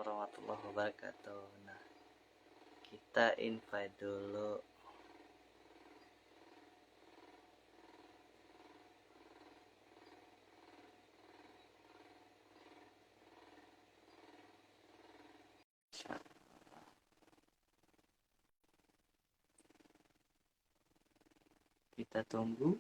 warahmatullahi wabarakatuh. Nah, kita invite dulu. Kita tunggu.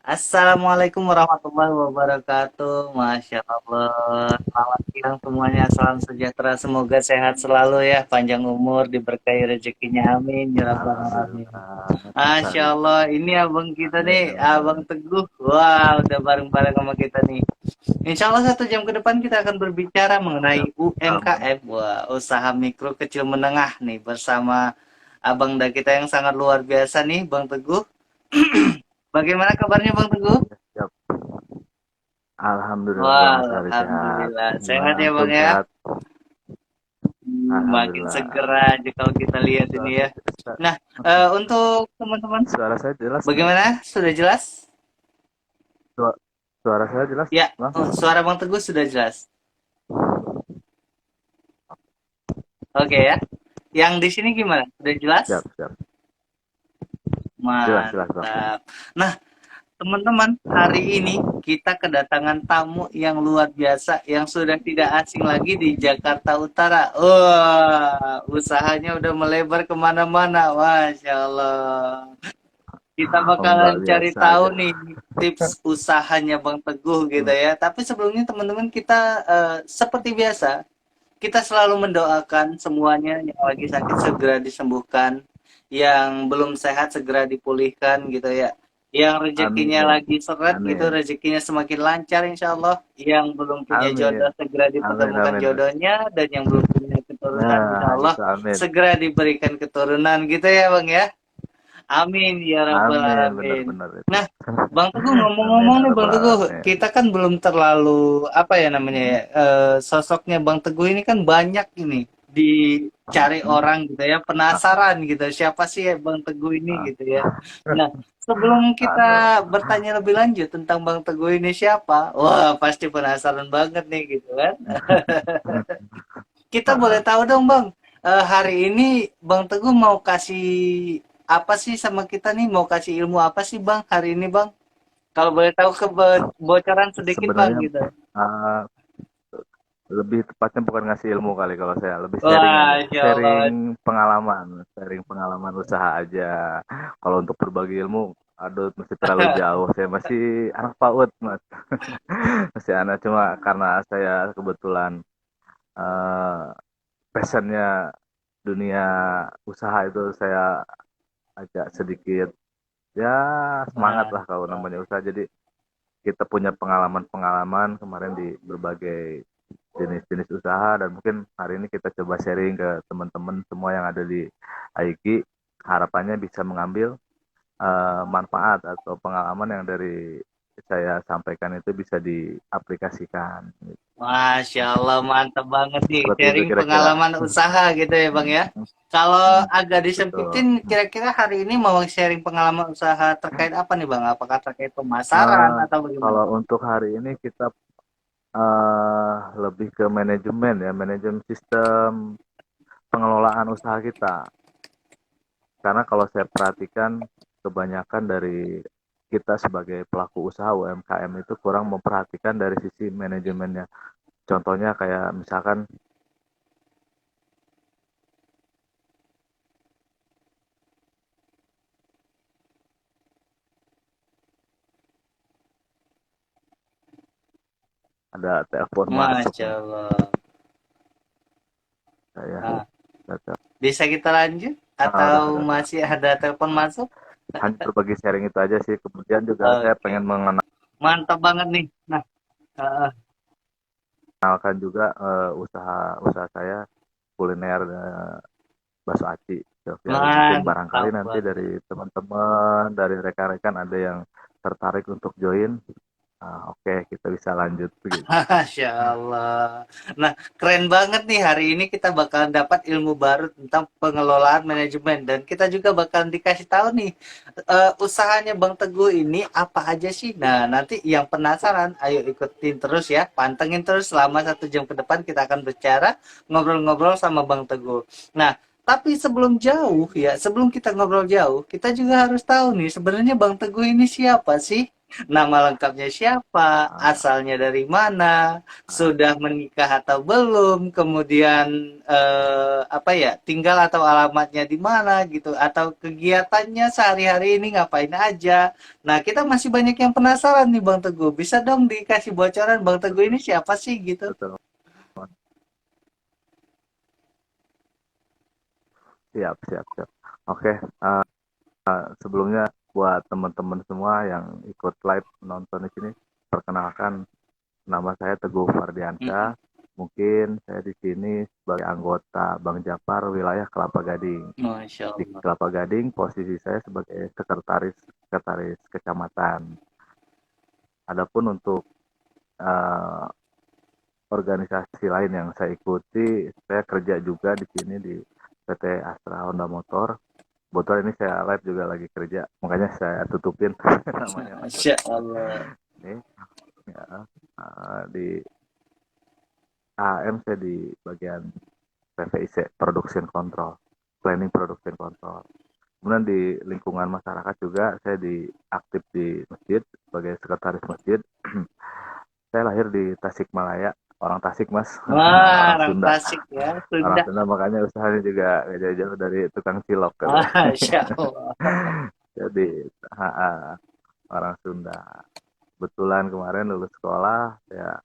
Assalamualaikum warahmatullahi wabarakatuh. Masya Allah. Selamat siang semuanya. Salam sejahtera. Semoga sehat selalu ya. Panjang umur, diberkahi rezekinya. Amin. Ya Rabbal Alamin. Alhamdulillah, Masya Allah. Ini abang kita amin, nih. amin, Abang amin. Teguh. Wah, udah bareng-bareng sama kita nih. Insya Allah 1 jam ke depan kita akan berbicara mengenai Amin. UMKM. Wah, usaha mikro kecil menengah nih. Bersama abang da kita yang sangat luar biasa nih, Bang Teguh. Bagaimana kabarnya Bang Teguh? Siap. Alhamdulillah Wah, banget hari sehat. alhamdulillah. Sehat Gimana ya, Bang antum ya? sehat? Makin Alhamdulillah. segera aja kalau kita lihat ini Suara, ya. Nah, untuk teman-teman, suara saya jelas nggak? bagaimana? Sudah jelas? Suara, suara saya jelas, Ya, Bang? suara Bang Teguh sudah jelas. Oke ya. Yang di sini gimana? Sudah jelas? Siap, siap. Jelas, jelas, Bang. Mantap. Nah, teman-teman, hari ini kita kedatangan tamu yang luar biasa yang sudah tidak asing lagi di Jakarta Utara. Wah, usahanya udah melebar kemana-mana. Masya Allah. Kita Luar bakalan cari biasa tahu aja. nih tips usahanya Bang Teguh gitu ya. Tapi sebelumnya teman-teman kita seperti biasa, kita selalu mendoakan semuanya yang lagi sakit segera disembuhkan, yang belum sehat segera dipulihkan gitu ya. Yang rezekinya Amin. lagi seret gitu, Amin. rezekinya semakin lancar insya Allah. Yang belum punya jodoh Amin. segera Amin, dipertemukan amin. jodohnya, dan yang belum punya keturunan insya Nah, Allah itu amin. segera diberikan keturunan gitu ya Bang ya. Amin ya rabbal Amin, alamin. benar-benar itu. Nah, Bang Teguh Amin, ngomong-ngomong ya nih Bang rabbal Teguh, alamin. kita kan belum terlalu apa ya namanya ya, sosoknya Bang Teguh ini kan banyak ini dicari Hmm. orang gitu ya, penasaran gitu siapa sih ya Bang Teguh ini Ah, gitu ya. Nah, sebelum aduh. kita bertanya lebih lanjut tentang Bang Teguh ini siapa, wah pasti penasaran banget nih gitu kan. Kita boleh Ah, tahu dong Bang, hari ini Bang Teguh mau kasih apa sih sama kita nih? Mau kasih ilmu apa sih Bang hari ini Bang? Kalau boleh tahu kebocoran sedikit Bang sebenarnya gitu. ah, lebih tepatnya bukan ngasih ilmu kali kalau saya lebih sharing Wah, aja, Insya Allah. sharing pengalaman usaha aja. Kalau untuk berbagi ilmu, aduh masih terlalu jauh. Saya masih anak PAUD, Mas. Masih anak, cuma karena saya kebetulan eh, passionnya dunia usaha itu saya agak sedikit ya semangat Nah, lah kalau namanya usaha. Jadi kita punya pengalaman-pengalaman kemarin di berbagai jenis-jenis usaha dan mungkin hari ini kita coba sharing ke teman-teman semua yang ada di AIKI. Harapannya bisa mengambil manfaat atau pengalaman yang dari saya sampaikan itu bisa diaplikasikan. Masya Allah, mantap banget nih. Seperti itu Sharing kira-kira. pengalaman usaha gitu ya Bang ya. Kalau agak disempitin, Betul. kira-kira hari ini mau sharing pengalaman usaha terkait apa nih Bang? Apakah terkait pemasaran Eh, atau bagaimana? Kalau untuk hari ini kita lebih ke manajemen ya, manajemen sistem pengelolaan usaha kita. Karena kalau saya perhatikan kebanyakan dari kita sebagai pelaku usaha UMKM itu kurang memperhatikan dari sisi manajemennya. Contohnya kayak misalkan ada telepon masuk Masya nih, Allah. saya Nah, data. bisa kita lanjut? Udah, Atau udah. masih ada telepon masuk? Hanya berbagi sharing itu aja sih. Kemudian juga saya Oke, pengen mengenalkan mantap banget nih. Nah, heeh. juga usaha saya kuliner bakso aci. Jadi mungkin barangkali Mantap nanti banget. dari teman-teman, dari rekan-rekan ada yang tertarik untuk join. Oke, kita bisa lanjut begitu. Masya Allah. Nah, keren banget nih hari ini kita bakalan dapat ilmu baru tentang pengelolaan manajemen dan kita juga bakalan dikasih tahu nih usahanya Bang Teguh ini apa aja sih. Nah, nanti yang penasaran, ayo ikutin terus ya, pantengin terus selama 1 jam ke depan kita akan bicara ngobrol-ngobrol sama Bang Teguh. Nah, tapi sebelum jauh ya, sebelum kita ngobrol jauh, kita juga harus tahu nih sebenarnya Bang Teguh ini siapa sih? Nama lengkapnya siapa, Ah, asalnya dari mana, ah, sudah menikah atau belum, kemudian apa ya, tinggal atau alamatnya di mana gitu, atau kegiatannya sehari-hari ini ngapain aja. Nah, kita masih banyak yang penasaran nih Bang Teguh. Bisa dong dikasih bocoran Bang Teguh ini siapa sih gitu? betul. Siap, siap, siap. Oke, sebelumnya buat teman-teman semua yang ikut live nonton di sini, perkenalkan nama saya Teguh Fardiansyah. Mm-mm. Mungkin saya di sini sebagai anggota Bang Japar wilayah Kelapa Gading. Masya Di Allah. Kelapa Gading posisi saya sebagai sekretaris sekretaris kecamatan. Adapun untuk eh, organisasi lain yang saya ikuti, saya kerja juga di sini di PT Astra Honda Motor. Kebetulan ini saya live juga lagi kerja, makanya saya tutupin namanya Mas. Masya Allah. Ini ya, di AM saya di bagian PVIC Production Control, Planning Production Control. Kemudian di lingkungan masyarakat juga saya aktif di masjid sebagai sekretaris masjid. Saya lahir di Tasikmalaya, orang Tasik mas, Wah, orang orang Sunda. Tasik ya, Orang sudah. Sunda makanya usahanya juga gak jauh-jauh dari tukang cilok katanya. Masya Allah. Jadi orang Sunda. Kebetulan kemarin lulus sekolah, saya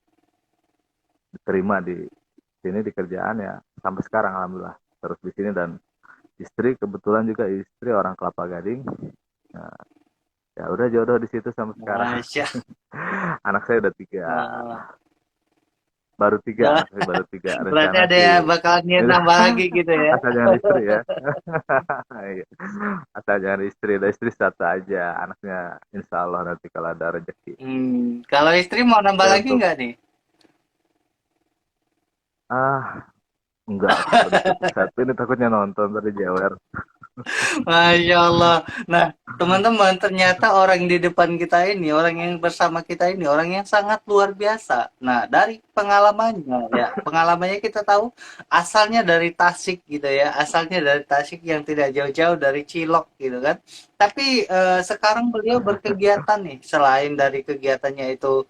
diterima di sini di kerjaan ya sampai sekarang alhamdulillah terus di sini dan istri kebetulan juga istri orang Kelapa Gading. Nah, ya udah jodoh di situ sampai sekarang. Masya Anak saya udah tiga, Allah. baru tiga anak saya baru tiga Berarti rencana ada sih. yang bakal niat nambah lagi gitu ya. Asal jangan istri ya. Iya. Asal jangan istri, ada istri satu aja anaknya, insya Allah nanti kalau ada rezeki. Kalau istri mau nambah Oke lagi untuk nggak nih? ah enggak udah cukup satu ini takutnya nonton tadi jewer. Masya Allah. Nah, teman-teman, ternyata orang di depan kita ini, orang yang bersama kita ini, orang yang sangat luar biasa. Nah, dari pengalamannya, ya, pengalamannya kita tahu asalnya dari Tasik gitu ya, asalnya dari Tasik yang tidak jauh-jauh dari Cilok gitu kan. Tapi sekarang beliau berkegiatan nih, selain dari kegiatannya itu,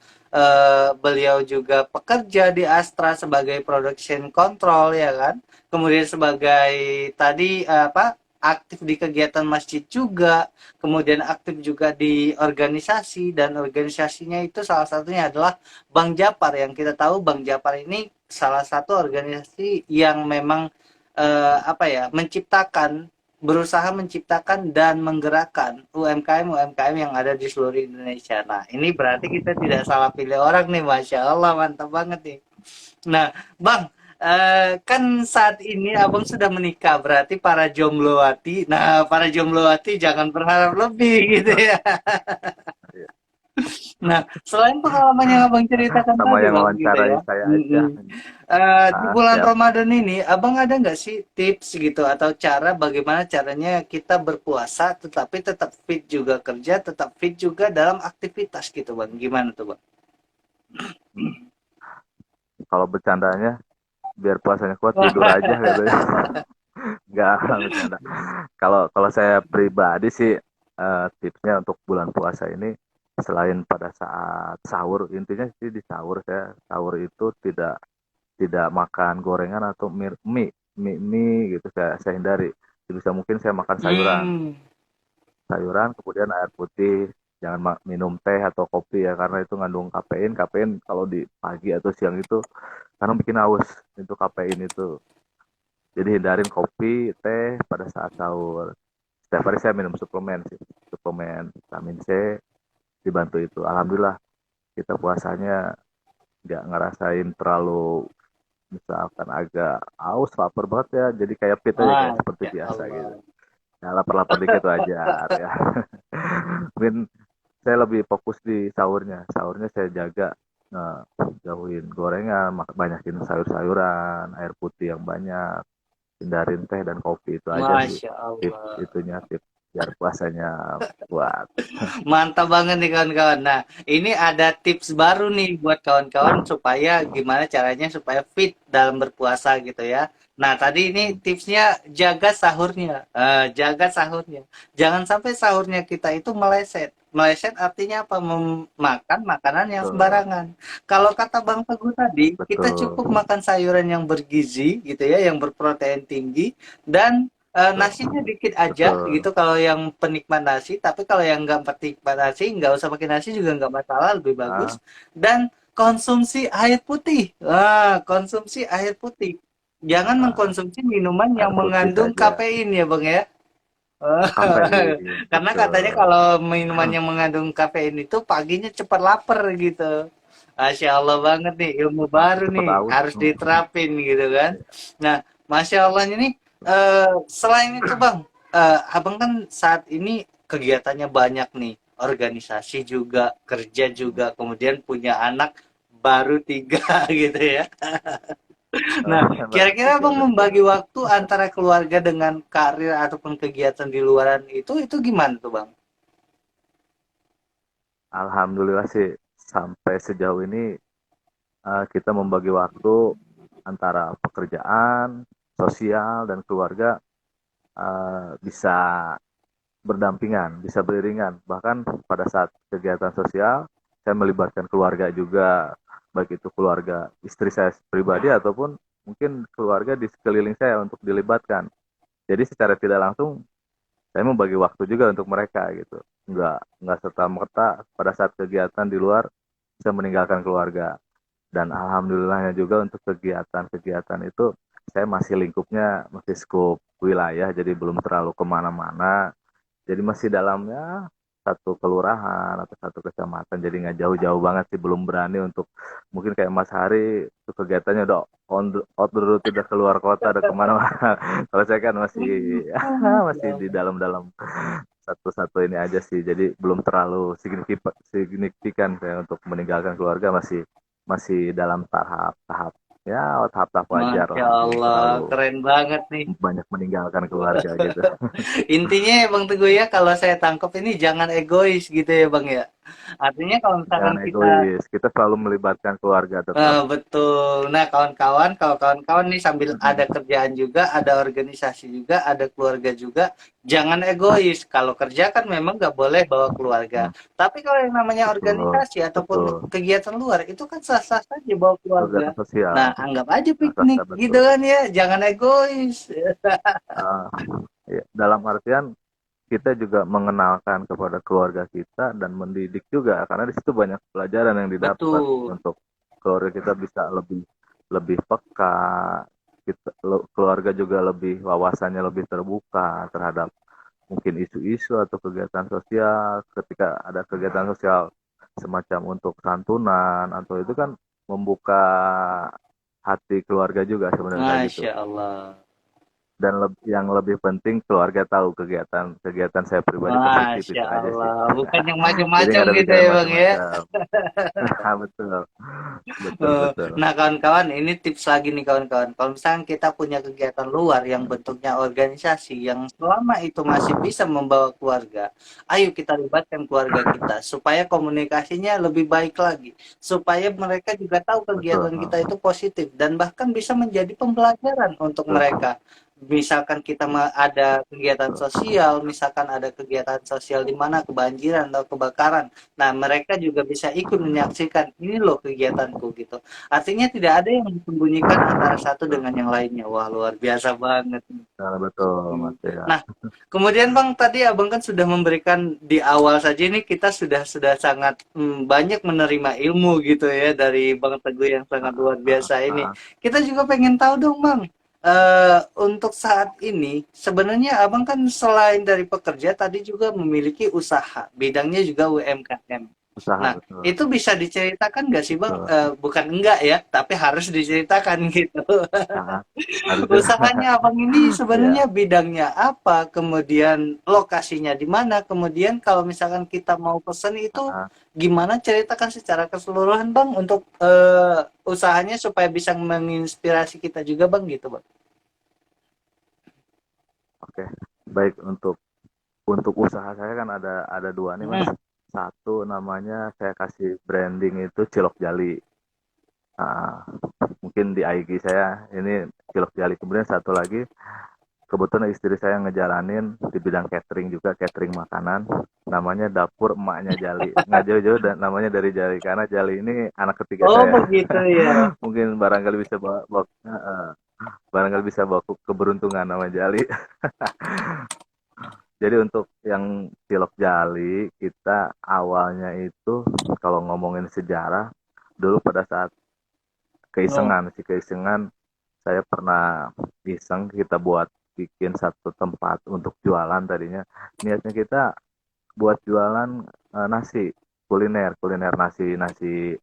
beliau juga pekerja di Astra sebagai production control ya kan. Kemudian sebagai tadi apa aktif di kegiatan masjid juga, kemudian aktif juga di organisasi dan organisasinya itu salah satunya adalah Bang Japar yang kita tahu Bang Japar ini salah satu organisasi yang memang apa ya menciptakan berusaha menciptakan dan menggerakkan UMKM yang ada di seluruh Indonesia. Nah, ini berarti kita tidak salah pilih orang nih, Masya Allah, mantap banget nih. Nah, Bang, kan saat ini Abang sudah menikah, berarti para jombloati. Nah, para jombloati jangan berharap lebih gitu ya. Nah, selain pengalaman yang Abang ceritakan Sama tadi, yang Bang, gitu wawancarai ya. saya aja. Mm-mm. Di bulan Siap. Ramadan ini, Abang ada nggak sih tips gitu atau cara bagaimana caranya kita berpuasa tetapi tetap fit juga kerja, tetap fit juga dalam aktivitas gitu, Bang? Gimana tuh, Bang? Kalau bercandanya biar puasanya kuat tidur aja katanya. Enggak bercanda. Kalau kalau saya pribadi sih tipsnya untuk bulan puasa ini selain pada saat sahur, intinya sih di sahur saya sahur itu tidak tidak makan gorengan atau mie gitu saya hindari. Bisa mungkin saya makan sayuran, Hmm. sayuran kemudian air putih. Jangan minum teh atau kopi ya karena itu ngandung kafein. Kafein kalau di pagi atau siang itu karena bikin haus itu kafein itu. Jadi hindarin kopi, teh pada saat sahur. Setiap hari saya minum suplemen sih, suplemen vitamin C dibantu itu. Alhamdulillah kita puasanya nggak ngerasain terlalu misalkan agak aus lapar banget ya jadi kayak fit aja kayak seperti Masya biasa gitu Allah. ya lapar-lapar dikit wajar ya mungkin saya lebih fokus di sahurnya. Sahurnya saya jaga, eh, jauhin gorengan, banyakin sayur-sayuran, air putih yang banyak, hindarin teh dan kopi. Itu aja sih Masya tips Allah. itunya, tips biar puasanya kuat. Mantap banget nih kawan-kawan. Nah, ini ada tips baru nih buat kawan-kawan supaya gimana caranya supaya fit dalam berpuasa gitu ya. Nah, tadi ini tipsnya jaga sahurnya. Jaga sahurnya. Jangan sampai sahurnya kita itu meleset. Meleset artinya apa? Memakan makanan yang Betul, sembarangan. Kalau kata Bang Teguh tadi, kita cukup betul, makan sayuran yang bergizi gitu ya, yang berprotein tinggi dan nasinya dikit aja betul. gitu kalau yang penikmat nasi, tapi kalau yang nggak penikmat nasi nggak usah pakai nasi juga nggak masalah, lebih Ah, bagus. Dan konsumsi air putih. Konsumsi air putih. Jangan ah, mengkonsumsi minuman air yang putih mengandung saja. kafein ya Bang ya. Kafein, Karena katanya betul. kalau minuman yang mengandung kafein itu paginya cepat lapar gitu. Masya Allah banget nih, ilmu Masih baru cepat nih, aus. harus diterapin gitu kan. Nah, Masya Allah ini, selain itu Bang, Abang kan saat ini kegiatannya banyak nih, organisasi juga, kerja juga, kemudian punya anak baru 3 gitu ya. Nah, Baru kira-kira tiga, Abang membagi betul. waktu antara keluarga dengan karir ataupun kegiatan di luaran itu gimana tuh, Bang? Alhamdulillah sih sampai sejauh ini, kita membagi waktu antara pekerjaan, sosial, dan keluarga, bisa berdampingan, bisa beriringan. Bahkan pada saat kegiatan sosial, saya melibatkan keluarga juga, baik itu keluarga istri saya pribadi ataupun mungkin keluarga di sekeliling saya untuk dilibatkan. Jadi secara tidak langsung saya membagi waktu juga untuk mereka gitu. Nggak serta merta pada saat kegiatan di luar saya meninggalkan keluarga. Dan alhamdulillahnya juga untuk kegiatan-kegiatan itu saya masih lingkupnya masih skup wilayah, jadi belum terlalu kemana-mana, jadi masih dalamnya satu kelurahan atau satu kecamatan, jadi nggak jauh-jauh banget sih, belum berani untuk mungkin kayak Mas Hari itu kegiatannya udah out the road, udah keluar kota, udah kemana-mana. Kalau saya kan masih masih di dalam-dalam satu-satu ini aja sih, jadi belum terlalu signifikan saya untuk meninggalkan keluarga, masih masih dalam tahap-tahap, ya tahap-tahap wajar Masya lah, belum Allah, terlalu keren banget nih. banyak meninggalkan keluarga gitu. Intinya ya Bang Teguh ya, kalau saya tangkap ini jangan egois gitu ya Bang ya. Artinya kalau misalkan Jangan kita egois, kita selalu melibatkan keluarga tetap. Betul. Nah, kawan-kawan, kalau kawan-kawan nih sambil ada kerjaan juga, ada organisasi juga, ada keluarga juga, jangan egois. Kalau kerja kan memang nggak boleh bawa keluarga. Hmm, Tapi kalau yang namanya betul, organisasi ataupun betul. kegiatan luar, itu kan sah-sah saja bawa keluarga. Kegiatan sosial, Nah, anggap aja rasa piknik gitu betul. kan ya, jangan egois. Ah, ya, dalam artian kita juga mengenalkan kepada keluarga kita dan mendidik juga, karena di situ banyak pelajaran yang didapat Betul. untuk keluarga kita bisa lebih lebih peka, kita, keluarga juga lebih wawasannya lebih terbuka terhadap mungkin isu-isu atau kegiatan sosial. Ketika ada kegiatan sosial semacam untuk santunan atau itu kan membuka hati keluarga juga sebenarnya kayak gitu. Masya Allah. Dan yang lebih penting keluarga tahu kegiatan saya pribadi positif, Masya itu aja sih. Allah. Bukan yang Jadi macam-macam nggak ada gitu pikiran ya Bang ya. macam-macam. Betul, betul, betul. Nah, kawan-kawan, ini tips lagi nih kawan-kawan. Kalau misalnya kita punya kegiatan luar yang bentuknya organisasi, yang selama itu masih bisa membawa keluarga, ayo kita libatkan keluarga kita supaya komunikasinya lebih baik lagi, supaya mereka juga tahu Betul, kegiatan kita itu positif dan bahkan bisa menjadi pembelajaran untuk betul, mereka. Misalkan kita ada kegiatan betul. sosial, misalkan ada kegiatan sosial di mana kebanjiran atau kebakaran. Nah, mereka juga bisa ikut menyaksikan, ini loh kegiatanku gitu. Artinya tidak ada yang disembunyikan antara satu dengan yang lainnya. Wah, luar biasa banget. Nah, betul, Hmm. Mas ya. Nah, kemudian Bang, tadi Abang kan sudah memberikan di awal saja ini kita sudah sangat banyak menerima ilmu gitu ya dari Bang Teguh yang sangat luar Ah, biasa ini. ah. Kita juga pengen tahu dong Bang, untuk saat ini sebenarnya Abang kan selain dari pekerja tadi juga memiliki usaha, bidangnya juga UMKM. usaha Nah, betul, itu bisa diceritakan nggak sih Bang? betul. Bukan enggak ya, tapi harus diceritakan gitu. Sangat harus Usahanya Abang ini sebenarnya ya. bidangnya apa, kemudian lokasinya di mana, kemudian kalau misalkan kita mau pesen itu gimana, ceritakan secara keseluruhan Bang untuk usahanya supaya bisa menginspirasi kita juga Bang gitu Bang. Oke, baik untuk usaha saya kan ada dua nih mas. Hmm. Satu namanya saya kasih branding itu Cilok Jali. Nah, mungkin di IG saya ini Cilok Jali. Kemudian satu lagi kebetulan istri saya ngejalanin di bidang catering juga, catering makanan. Namanya Dapur Emaknya Jali. Nggak jauh-jauh dan namanya dari Jali karena Jali ini anak ketiga Oh saya. begitu ya. Mungkin barangkali bisa barangkali bisa bawa keberuntungan nama Jali. Jadi untuk yang Cilok Jali, kita awalnya itu kalau ngomongin sejarah, dulu pada saat Oh, keisengan, saya pernah iseng kita buat bikin satu tempat untuk jualan tadinya. Niatnya kita buat jualan nasi, kuliner nasi, nasi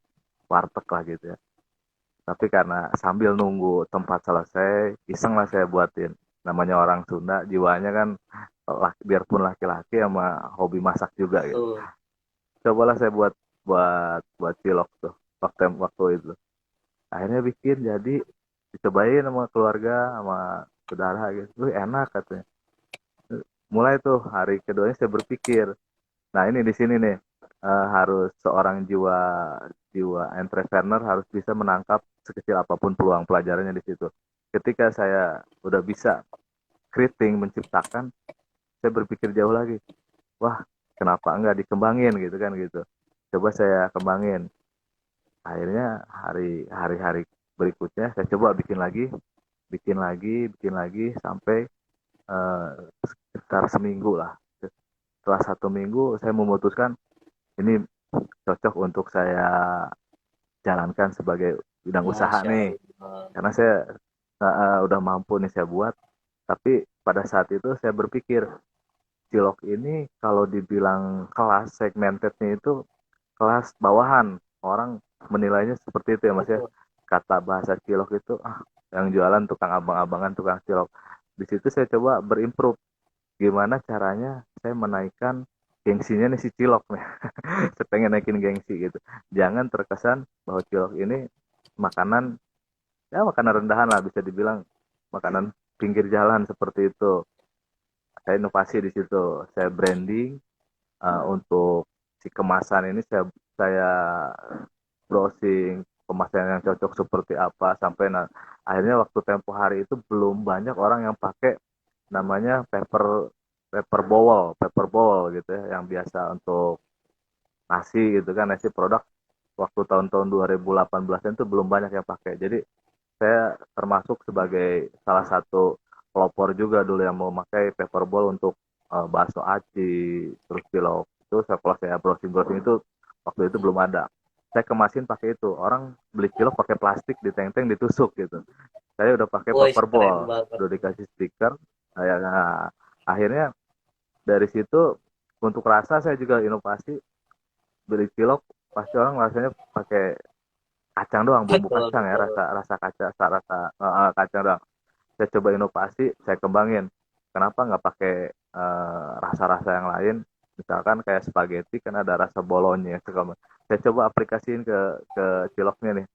warteg lah gitu ya. Tapi karena sambil nunggu tempat selesai, iseng lah saya buatin. Namanya orang Sunda, jiwanya kan biarpun laki-laki sama hobi masak juga gitu. betul. Cobalah saya buat buat buat cilok tuh waktu itu. Akhirnya bikin jadi dicobain sama keluarga sama saudara gitu. Enak katanya. Mulai tuh hari keduanya saya berpikir, nah ini di sini nih harus seorang jiwa jiwa entrepreneur harus bisa menangkap sekecil apapun peluang pelajarannya di situ. Ketika saya udah bisa creating menciptakan, saya berpikir jauh lagi. Wah, kenapa enggak dikembangin gitu kan gitu. Coba saya kembangin. Akhirnya hari-hari berikutnya saya coba bikin lagi sampai eh, sekitar seminggu lah. Setelah 1 minggu saya memutuskan ini cocok untuk saya jalankan sebagai bidang usaha Masya nih. Allah. Karena saya udah mampu nih saya buat. Tapi pada saat itu saya berpikir cilok ini kalau dibilang kelas segmentednya itu kelas bawahan. Orang menilainya seperti itu ya mas ya. Betul. Kata bahasa cilok itu yang jualan tukang abang-abangan tukang cilok. Di situ saya coba berimprove gimana caranya saya menaikkan gengsinya nih si cilok nih. Saya pengen naikin gengsi gitu. Jangan terkesan bahwa cilok ini makanan ya makanan rendahan lah bisa dibilang makanan pinggir jalan seperti itu. Saya inovasi di situ. Saya branding untuk si kemasan ini saya browsing kemasan yang cocok seperti apa sampai akhirnya waktu tempo hari itu belum banyak orang yang pakai namanya paper bowl gitu ya yang biasa untuk nasi gitu kan nasi produk waktu tahun-tahun 2018 itu belum banyak yang pakai. Jadi saya termasuk sebagai salah satu pelopor juga dulu yang mau pakai paper bowl untuk bakso aci terus cilok itu setelah saya browsing itu waktu itu belum ada. Saya kemasin pakai itu. Orang beli cilok pakai plastik diteng-teng ditusuk gitu. Saya udah pakai Woi, paper keren bowl, banget. udah dikasih stiker. Nah, akhirnya dari situ untuk rasa saya juga inovasi beli cilok pasti orang rasanya pakai kacang doang bumbu Betul, kacang ya betul. rasa rasa kacang rasa kacang doang saya coba inovasi saya kembangin kenapa nggak pakai rasa-rasa yang lain misalkan kayak spaghetti kan ada rasa bolonya saya coba aplikasiin ke ciloknya nih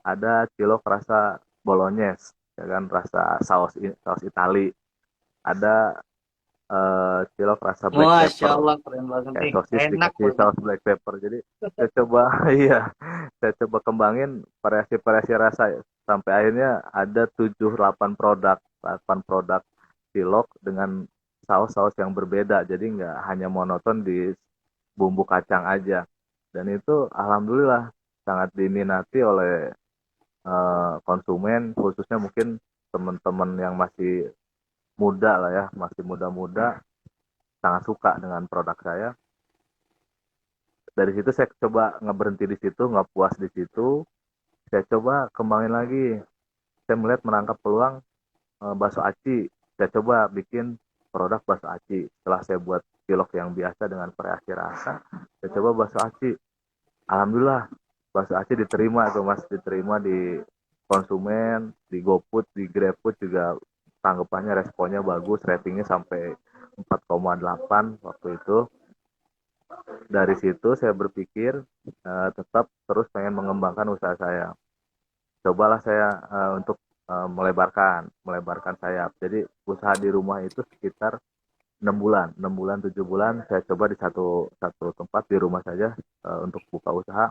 ada cilok rasa bolognese ya kan rasa saus Itali ada cilok rasa black Masya pepper Allah, keren banget kayak nih. sosis Enak dikasih lagi. saus black pepper jadi saya coba iya saya coba kembangin variasi-variasi rasa ya. Sampai akhirnya ada 7 8 produk cilok dengan saus-saus yang berbeda jadi nggak hanya monoton di bumbu kacang aja dan itu alhamdulillah sangat diminati oleh konsumen khususnya mungkin teman-teman yang masih muda lah ya masih muda-muda sangat suka dengan produk saya dari situ saya coba nggak berhenti di situ nggak puas di situ saya coba kembangin lagi saya melihat menangkap peluang bakso aci saya coba bikin produk bakso aci setelah saya buat cilok yang biasa dengan variasi rasa saya coba bakso aci Alhamdulillah bakso Aceh diterima tuh Mas, diterima di konsumen, di GoFood, di GrabFood juga tanggapannya responnya bagus, ratingnya sampai 4,8 waktu itu. Dari situ saya berpikir tetap terus pengen mengembangkan usaha saya. Cobalah saya untuk melebarkan sayap. Jadi usaha di rumah itu sekitar 6 bulan, 7 bulan saya coba di satu satu tempat di rumah saja untuk buka usaha.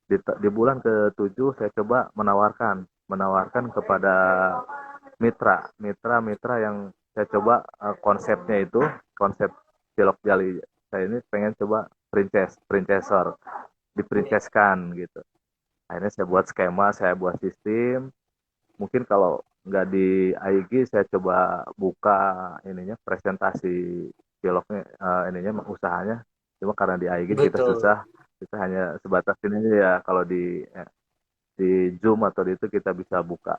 Di bulan ke-7 saya coba menawarkan kepada mitra yang saya coba konsepnya itu konsep cilok jali saya ini pengen coba princessor diprinceskan gitu. Akhirnya saya buat skema, saya buat sistem. Mungkin kalau nggak di IG saya coba buka ininya presentasi ciloknya ininya usahanya. Cuma karena di IG kita Betul. susah, kita hanya sebatas ini aja ya kalau di Zoom atau di itu kita bisa buka.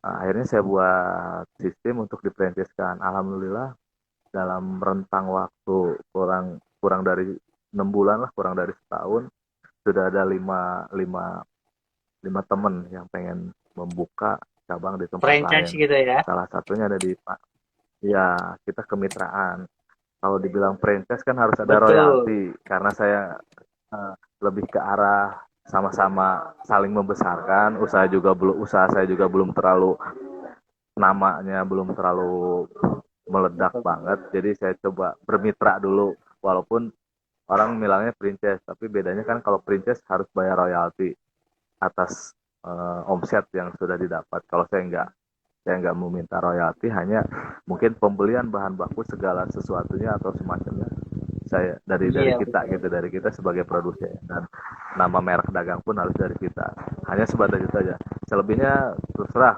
Nah, akhirnya saya buat sistem untuk diperintiskan. Alhamdulillah dalam rentang waktu kurang kurang dari 6 bulan lah, kurang dari setahun sudah ada lima lima teman yang pengen membuka cabang di tempat Franchise lain. gitu ya. Salah satunya ada di Pak. Ya, kita kemitraan. Kalau dibilang franchise kan harus ada Betul. royalti karena saya lebih ke arah sama-sama saling membesarkan. Usaha saya juga belum terlalu namanya belum terlalu meledak banget. Jadi saya coba bermitra dulu walaupun orang bilangnya princess, tapi bedanya kan kalau princess harus bayar royalti atas omset yang sudah didapat. Kalau saya nggak meminta royalti, hanya mungkin pembelian bahan baku segala sesuatunya atau semacamnya saya dari Iya, kita betul. gitu, dari kita sebagai produsen, dan nama merek dagang pun harus dari kita. Hanya sebatas itu aja. Selebihnya terserah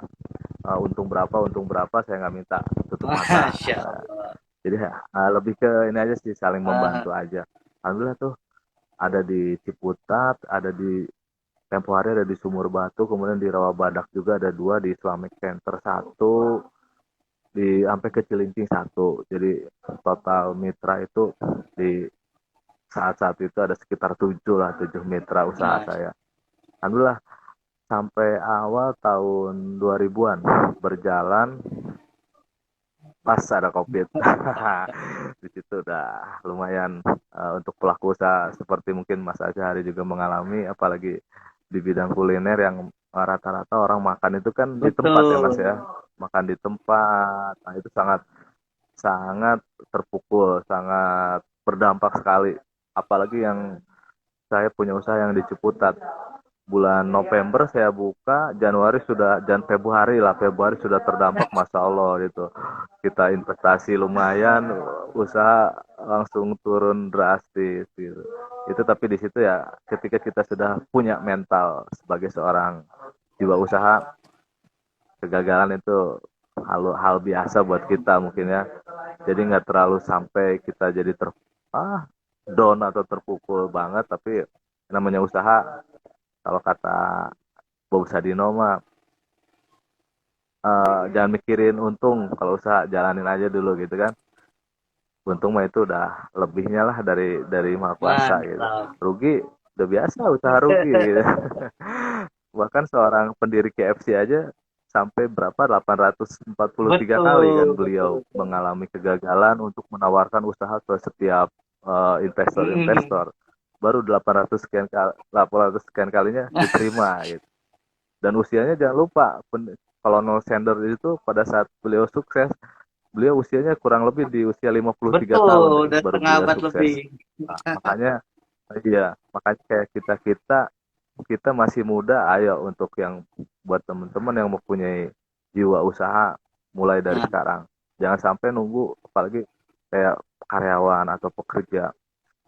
untung berapa saya nggak minta, tutup mata. Masya Allah. Jadi lebih ke ini aja sih, saling Ah, membantu aja. Alhamdulillah tuh ada di Ciputat, ada di tempo hari ada di Sumur Batu, kemudian di Rawabadak juga ada dua, di Islamic Center satu, di sampai ke Cilincing satu. Jadi total mitra itu di saat-saat itu ada sekitar 7 mitra usaha Mas. saya. Alhamdulillah sampai awal tahun 2000-an berjalan, pas ada COVID. Di situ udah lumayan untuk pelaku usaha seperti mungkin Mas Azhari juga mengalami, apalagi di bidang kuliner yang rata-rata orang makan itu kan di tempat ya Mas Betul. ya. Makan di tempat. Nah, itu sangat sangat terpukul, sangat berdampak sekali. Apalagi yang saya punya usaha yang di Ciputat. Bulan November saya buka, Februari sudah terdampak, Masya Allah gitu. Kita investasi lumayan, usaha langsung turun drastis gitu. Itu tapi di situ ya, ketika kita sudah punya mental sebagai seorang jiwa usaha, kegagalan itu hal biasa buat kita mungkin ya. Jadi nggak terlalu sampai kita jadi ah, down atau terpukul banget, tapi namanya usaha, kalau kata Bob Sadino mah jangan mikirin untung, kalau usaha jalanin aja dulu gitu kan. Untung mah itu udah lebihnya lah dari maha kuasa gitu. Mantap. Rugi udah biasa, usaha rugi gitu. Bahkan seorang pendiri KFC aja sampai berapa 843 kali kan Betul, betul, beliau betul. mengalami kegagalan untuk menawarkan usaha ke setiap Mm-mm. investor-investor. Baru 800 sekian kalinya diterima gitu. Dan usianya jangan lupa, Kolonel Sanders itu pada saat beliau sukses, beliau usianya kurang lebih di usia 53 Betul, tahun udah baru setengah beliau abad lebih. sukses. Nah, makanya kayak kita masih muda, ayo untuk yang buat teman-teman yang mempunyai jiwa usaha, mulai dari Nah, sekarang. Jangan sampai nunggu, apalagi kayak karyawan atau pekerja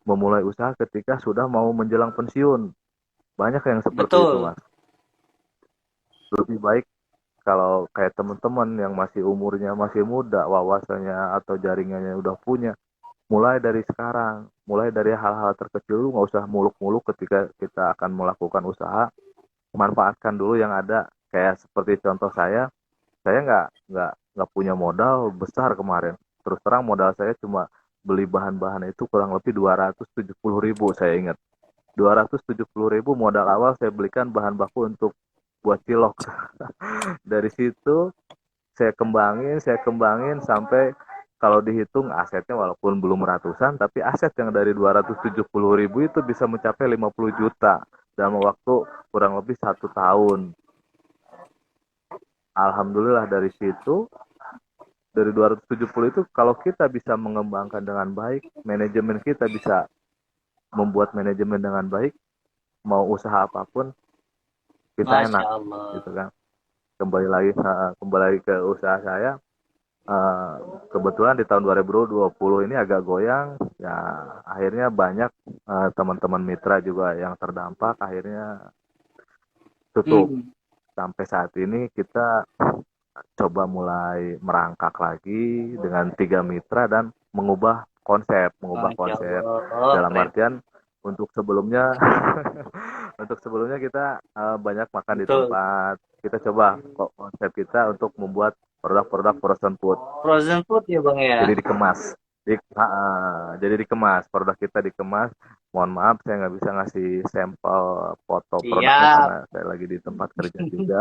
memulai usaha ketika sudah mau menjelang pensiun. Banyak yang seperti itu, betul. Mas. Lebih baik kalau kayak teman-teman yang masih umurnya masih muda, wawasannya atau jaringannya udah punya, mulai dari sekarang, mulai dari hal-hal terkecil dulu, nggak usah muluk-muluk ketika kita akan melakukan usaha. Manfaatkan dulu yang ada, kayak seperti contoh saya nggak punya modal besar kemarin. Terus terang modal saya cuma beli bahan-bahan itu kurang lebih 270.000 saya ingat. 270.000 modal awal saya belikan bahan baku untuk buat cilok. Dari situ saya kembangin sampai kalau dihitung asetnya walaupun belum ratusan, tapi aset yang dari 270.000 itu bisa mencapai 50 juta dalam waktu kurang lebih 1 tahun. Alhamdulillah dari situ, dari 270 itu kalau kita bisa mengembangkan dengan baik, manajemen kita bisa membuat manajemen dengan baik, mau usaha apapun kita Masya enak Allah. gitu kan. Kembali lagi ke usaha saya. Eh, Kebetulan di tahun 2020 ini agak goyang, ya akhirnya banyak teman-teman mitra juga yang terdampak, akhirnya tutup. Hmm. Sampai saat ini kita coba mulai merangkak lagi dengan 3 mitra dan mengubah Masya konsep Allah. dalam Keren. artian untuk sebelumnya untuk sebelumnya kita banyak makan di Betul. tempat, kita coba kok konsep kita untuk membuat produk-produk frozen food. Frozen food ya Bang ya? Jadi dikemas. Jadi dikemas, produk kita dikemas. Mohon maaf saya nggak bisa ngasih sampel foto produknya Siap. karena saya lagi di tempat kerja juga.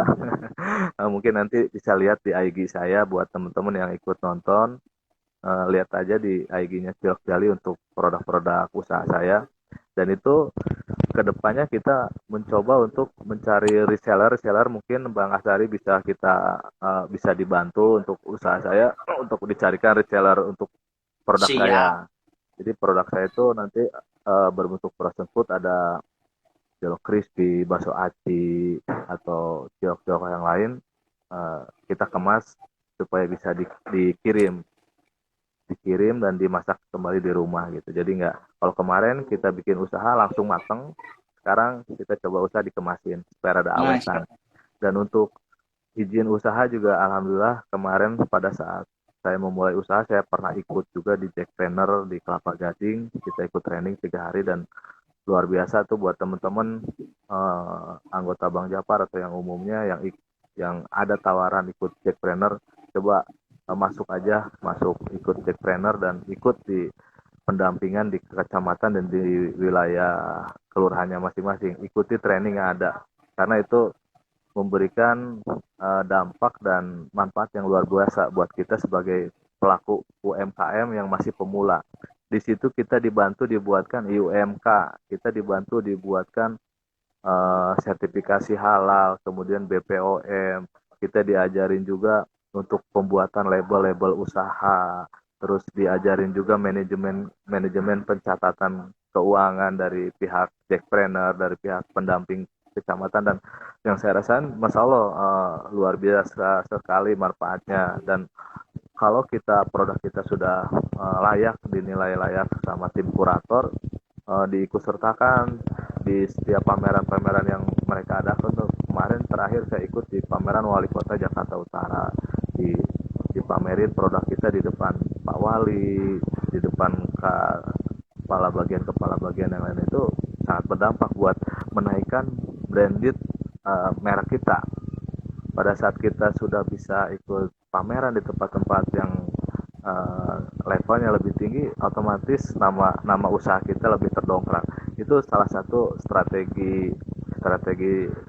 Mungkin nanti bisa lihat di IG saya buat teman-teman yang ikut nonton. Lihat aja di IG-nya Cilok Jali untuk produk-produk usaha saya. Dan itu kedepannya kita mencoba untuk mencari reseller mungkin Bang Asari bisa dibantu untuk usaha saya untuk dicarikan reseller untuk produk saya. Siap. Jadi produk saya itu nanti berbentuk frozen food, ada cilok crispy, bakso aci atau cilok-cilok yang lain, kita kemas supaya bisa dikirim dikirim dan dimasak kembali di rumah gitu. Jadi nggak, kalau kemarin kita bikin usaha langsung mateng, sekarang kita coba usaha dikemasin supaya ada Masya awetan. Dan untuk izin usaha juga alhamdulillah kemarin pada saat saya memulai usaha saya pernah ikut juga di Jackpreneur di Kelapa Gading. Kita ikut training 3 hari dan luar biasa tuh buat teman-teman anggota Bang Japar atau yang umumnya yang ada tawaran ikut Jackpreneur, coba masuk aja, masuk ikut Jackpreneur dan ikut di pendampingan di kecamatan dan di wilayah kelurahannya masing-masing. Ikuti training yang ada karena itu memberikan dampak dan manfaat yang luar biasa buat kita sebagai pelaku UMKM yang masih pemula. Di situ kita dibantu dibuatkan IUMK, kita dibantu dibuatkan sertifikasi halal, kemudian BPOM, kita diajarin juga untuk pembuatan label-label usaha, terus diajarin juga manajemen manajemen pencatatan keuangan dari pihak jackpreneur, dari pihak pendamping kecamatan, dan yang saya rasakan, masya Allah, luar biasa sekali manfaatnya. Dan kalau produk kita sudah layak, dinilai layak sama tim kurator, diikut sertakan di setiap pameran-pameran yang mereka adakan. Tuh kemarin terakhir saya ikut di pameran Wali Kota Jakarta Utara, di dipamerin produk kita di depan Pak Wali, di depan kepala bagian yang lain. Itu sangat berdampak buat menaikkan branded merek kita. Pada saat kita sudah bisa ikut pameran di tempat-tempat yang levelnya lebih tinggi, otomatis nama nama usaha kita lebih terdongkrak. Itu salah satu strategi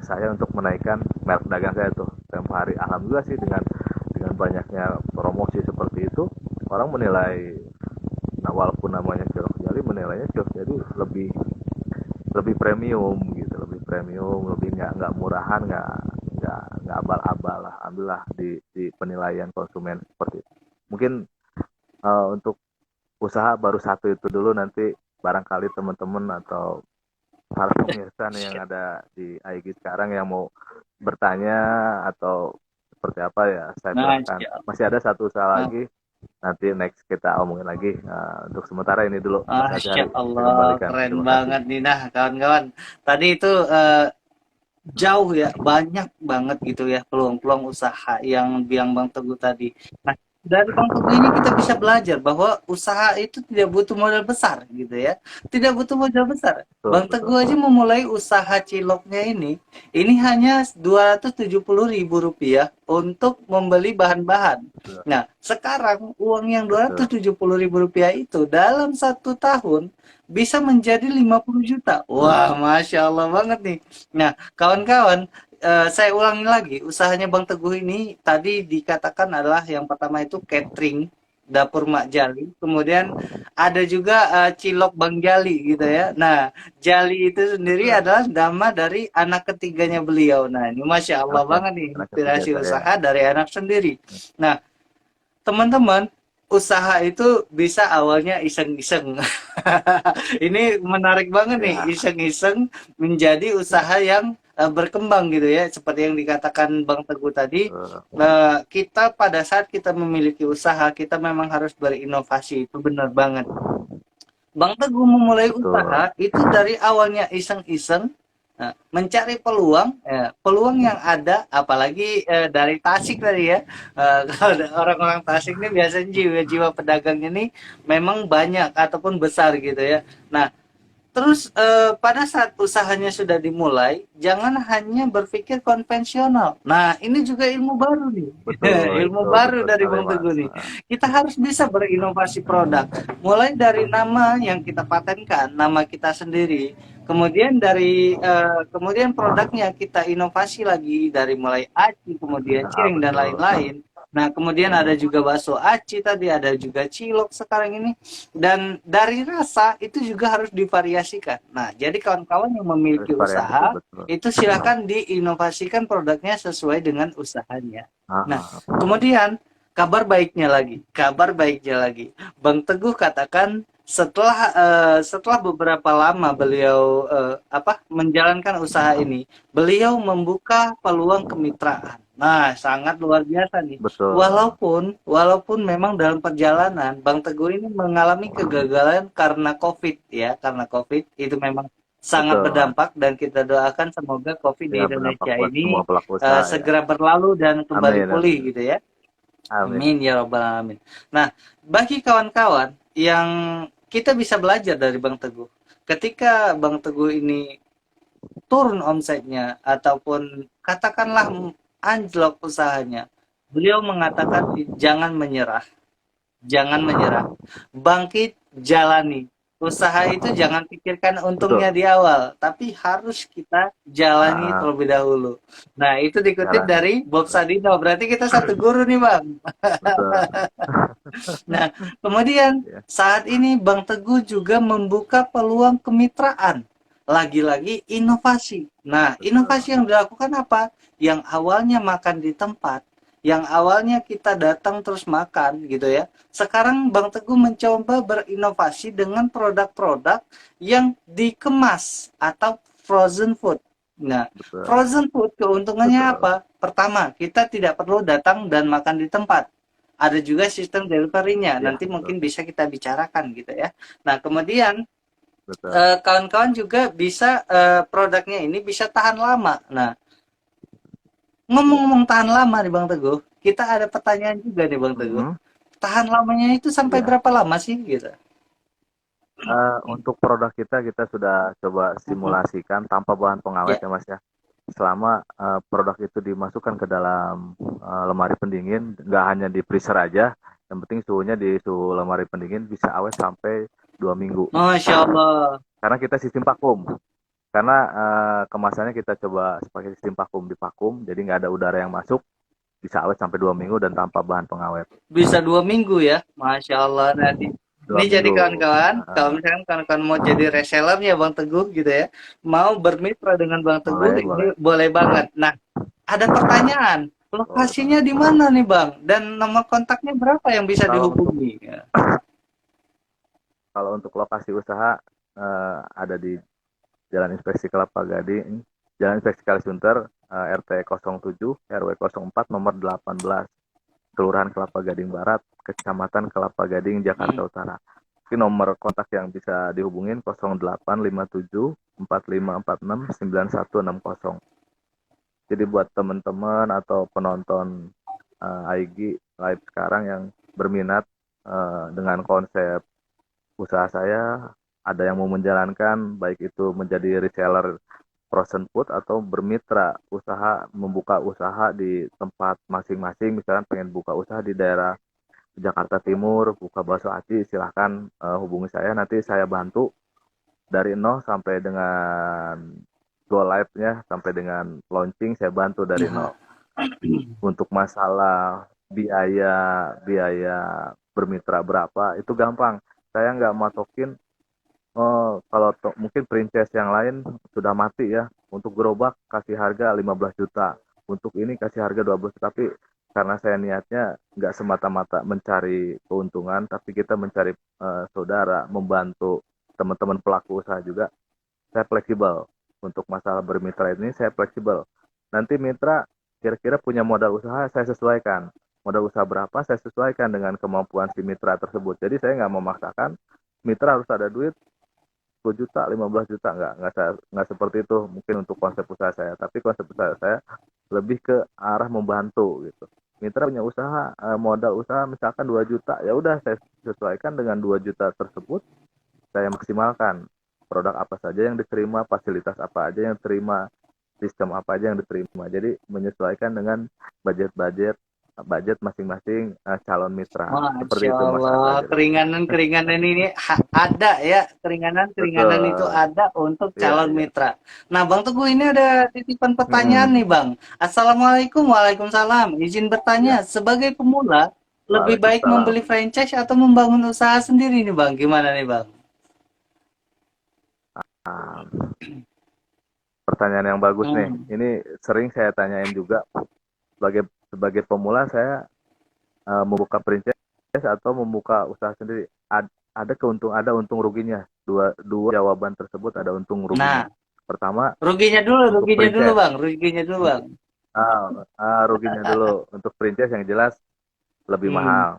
saya untuk menaikkan merek dagang saya tuh tempo hari. Alhamdulillah sih, dengan banyaknya promosi seperti itu, orang menilai, nah walaupun namanya Cilok Jali, menilainya Cilok Jali lebih lebih premium gitu, lebih premium, lebih nggak murahan, nggak abal-abal lah. Alhamdulillah di penilaian konsumen seperti itu. Mungkin untuk usaha baru satu itu dulu, nanti barangkali teman-teman atau para pemirsa nih yang ada di IG sekarang yang mau bertanya atau seperti apa, ya saya silahkan. Masya Masih ada satu usaha Allah. lagi, nanti next kita omongin lagi. Untuk sementara ini dulu Mas Masya Azhari, saya Allah, kembalikan, keren terima kasih. banget nih. Nah, kawan-kawan. Tadi itu jauh ya, banyak banget gitu ya peluang-peluang usaha yang biang Bang Teguh tadi. Nah, dari Bang Teguh ini kita bisa belajar bahwa usaha itu tidak butuh modal besar gitu ya. Tidak butuh modal besar. Betul, Bang betul. Teguh aja memulai usaha ciloknya ini hanya Rp270.000 untuk membeli bahan-bahan. Betul, Nah, sekarang uang yang betul. Rp270.000 itu dalam 1 tahun bisa menjadi 50 juta. Wah, Masya Allah banget nih. Nah, kawan-kawan, saya ulangi lagi, usahanya Bang Teguh ini tadi dikatakan adalah yang pertama itu catering, dapur Mak Jali, kemudian ada juga cilok Bang Jali gitu ya. Nah, Jali itu sendiri Betul. adalah nama dari anak ketiganya beliau. Nah, ini Masya Allah Oke, banget nih, anak ketiga inspirasi saya. usaha dari anak sendiri. Nah, teman-teman, usaha itu bisa awalnya iseng-iseng. Ini menarik banget nih, Ya, iseng-iseng menjadi ya, usaha yang berkembang gitu ya. Seperti yang dikatakan Bang Teguh tadi, betul. kita pada saat kita memiliki usaha, kita memang harus berinovasi. Itu benar banget. Bang Teguh memulai Betul. usaha itu dari awalnya iseng-iseng, mencari peluang, peluang yang ada, apalagi dari Tasik tadi ya. Kalau orang-orang Tasik ini biasanya jiwa-jiwa pedagangnya ini memang banyak ataupun besar gitu ya. Nah, terus pada saat usahanya sudah dimulai, jangan hanya berpikir konvensional. Nah, ini juga ilmu baru nih. Betul, Ilmu itu baru betul dari sekali, Bang Mas. Teguh nih. Kita harus bisa berinovasi produk. Mulai dari nama yang kita patenkan, nama kita sendiri. Kemudian produknya kita inovasi lagi dari mulai aci, kemudian Ah, cireng dan betul. lain-lain. Nah, kemudian ada juga bakso aci tadi, ada juga cilok sekarang ini. Dan dari rasa itu juga harus divariasikan. Nah, jadi kawan-kawan yang Terus memiliki variasi, usaha, betul. itu silakan diinovasikan produknya sesuai dengan usahanya. Nah, Ah, kemudian kabar baiknya lagi. Bang Teguh katakan setelah beberapa lama beliau menjalankan usaha ini, beliau membuka peluang kemitraan. Nah, sangat luar biasa nih. betul. Walaupun memang dalam perjalanan Bang Teguh ini mengalami kegagalan karena COVID ya, karena COVID itu memang sangat Betul, Mas. berdampak dan kita doakan semoga COVID di Ya, berdampak Indonesia buat semua ini pelaku usaha ya. segera berlalu dan kembali Amin, pulih amin. gitu ya. Amin. Amin ya robbal alamin. Nah, bagi kawan-kawan yang kita bisa belajar dari Bang Teguh. Ketika Bang Teguh ini turun omsetnya ataupun katakanlah anjlok usahanya, beliau mengatakan jangan menyerah, jangan menyerah. Bangkit, jalani. Usaha itu jangan pikirkan untungnya Betul. di awal, tapi harus kita jalani Ah, terlebih dahulu. Nah, itu dikutip jalan. dari Bob Betul. Sadino. Berarti kita satu guru nih, Bang. Betul. Nah, kemudian Ya. saat ini Bang Teguh juga membuka peluang kemitraan. Lagi-lagi inovasi. Nah, Betul. inovasi yang dilakukan apa? Yang awalnya makan di tempat, yang awalnya kita datang terus makan gitu ya. Sekarang Bang Teguh mencoba berinovasi dengan produk-produk yang dikemas atau frozen food. Nah, Betul. frozen food keuntungannya Betul. apa? Pertama, kita tidak perlu datang dan makan di tempat, ada juga sistem deliverynya. Ya, Nanti betul. mungkin bisa kita bicarakan gitu ya. Nah, kemudian Betul. kawan-kawan juga bisa produknya ini bisa tahan lama. Nah, Ya. ngomong-ngomong tahan lama nih Bang Teguh, kita ada pertanyaan juga nih Bang Teguh. Mhm. Tahan lamanya itu sampai Ya. berapa lama sih gitu? Untuk produk kita sudah coba simulasikan tanpa bahan pengawet Ya, ya, Mas ya. Selama produk itu dimasukkan ke dalam lemari pendingin, nggak hanya di freezer aja, yang penting suhunya di suhu lemari pendingin bisa awet sampai 2 minggu. Masya Allah. Karena kita sistem vakum. Karena kemasannya kita coba pakai sistem vakum, di vakum, jadi nggak ada udara yang masuk, bisa awet sampai 2 minggu dan tanpa bahan pengawet. Bisa 2 minggu ya, Masya Allah. Nanti dua ini jadi minggu. kawan-kawan, kalau Uh, misalkan kawan-kawan mau jadi resellernya Bang Teguh gitu ya, mau bermitra dengan Bang Teguh, boleh, ini boleh. boleh banget. Nah, ada pertanyaan, Boleh lokasinya banget. di mana nih Bang? Dan nomor kontaknya berapa yang bisa Kalau untuk dihubungi? Ya. kalau untuk lokasi usaha ada di Jalan Inspeksi Kelapa Gading, Jalan Inspeksi Kalisunter, RT 07, RW 04, nomor 18, Kelurahan Kelapa Gading Barat, Kecamatan Kelapa Gading, Jakarta Hmm. Utara. Ini nomor kontak yang bisa dihubungin 0857 4546 9160. Jadi buat teman-teman atau penonton IG Live sekarang yang berminat dengan konsep usaha saya, ada yang mau menjalankan, baik itu menjadi reseller frozen food atau bermitra usaha, membuka usaha di tempat masing-masing, misalkan pengen buka usaha di daerah Jakarta Timur, buka bakso aci, silahkan hubungi saya, nanti saya bantu dari nol sampai dengan go live-nya, sampai dengan launching, saya bantu dari nol. Untuk masalah biaya biaya bermitra berapa, itu gampang. Saya nggak matokin. Oh, kalau mungkin princess yang lain sudah mati ya. Untuk gerobak kasih harga 15 juta. Untuk ini kasih harga 12 juta. Tapi karena saya niatnya nggak semata-mata mencari keuntungan, tapi kita mencari saudara, membantu teman-teman pelaku usaha juga. Saya fleksibel. Untuk masalah bermitra ini saya fleksibel. Nanti mitra kira-kira punya modal usaha, saya sesuaikan. Modal usaha berapa, saya sesuaikan dengan kemampuan si mitra tersebut. Jadi saya nggak memaksakan mitra harus ada duit 10 juta, 15 juta, nggak seperti itu mungkin untuk konsep usaha saya. Tapi konsep usaha saya lebih ke arah membantu gitu. Mitra punya usaha, modal usaha misalkan 2 juta, ya udah saya sesuaikan dengan 2 juta tersebut, saya maksimalkan produk apa saja yang diterima, fasilitas apa aja yang diterima, sistem apa aja yang diterima. Jadi menyesuaikan dengan budget-budget budget masing-masing calon mitra. Masya Seperti itu Mas Allah, Arta. Jadi keringanan-keringanan ini ada ya, keringanan-keringanan itu betul. ada untuk Iya, calon iya. mitra. Nah, Bang Teguh ini ada titipan pertanyaan Mm-mm. nih, Bang. Assalamualaikum, Waalaikumsalam. Izin bertanya, Ya, sebagai pemula, lebih baik Waalaikumsalam. membeli franchise atau membangun usaha sendiri nih, Bang? Gimana nih, Bang? Nah, pertanyaan yang bagus nih. Hmm. Ini sering saya tanyain juga. Sebagai sebagai pemula saya membuka franchise atau membuka usaha sendiri. Ada ada untung ruginya. Dua dua jawaban tersebut ada untung ruginya. Nah, Pertama untuk ruginya dulu, franchise. Bang. Ruginya dulu, Bang. Ruginya dulu untuk franchise yang jelas lebih Hmm. mahal.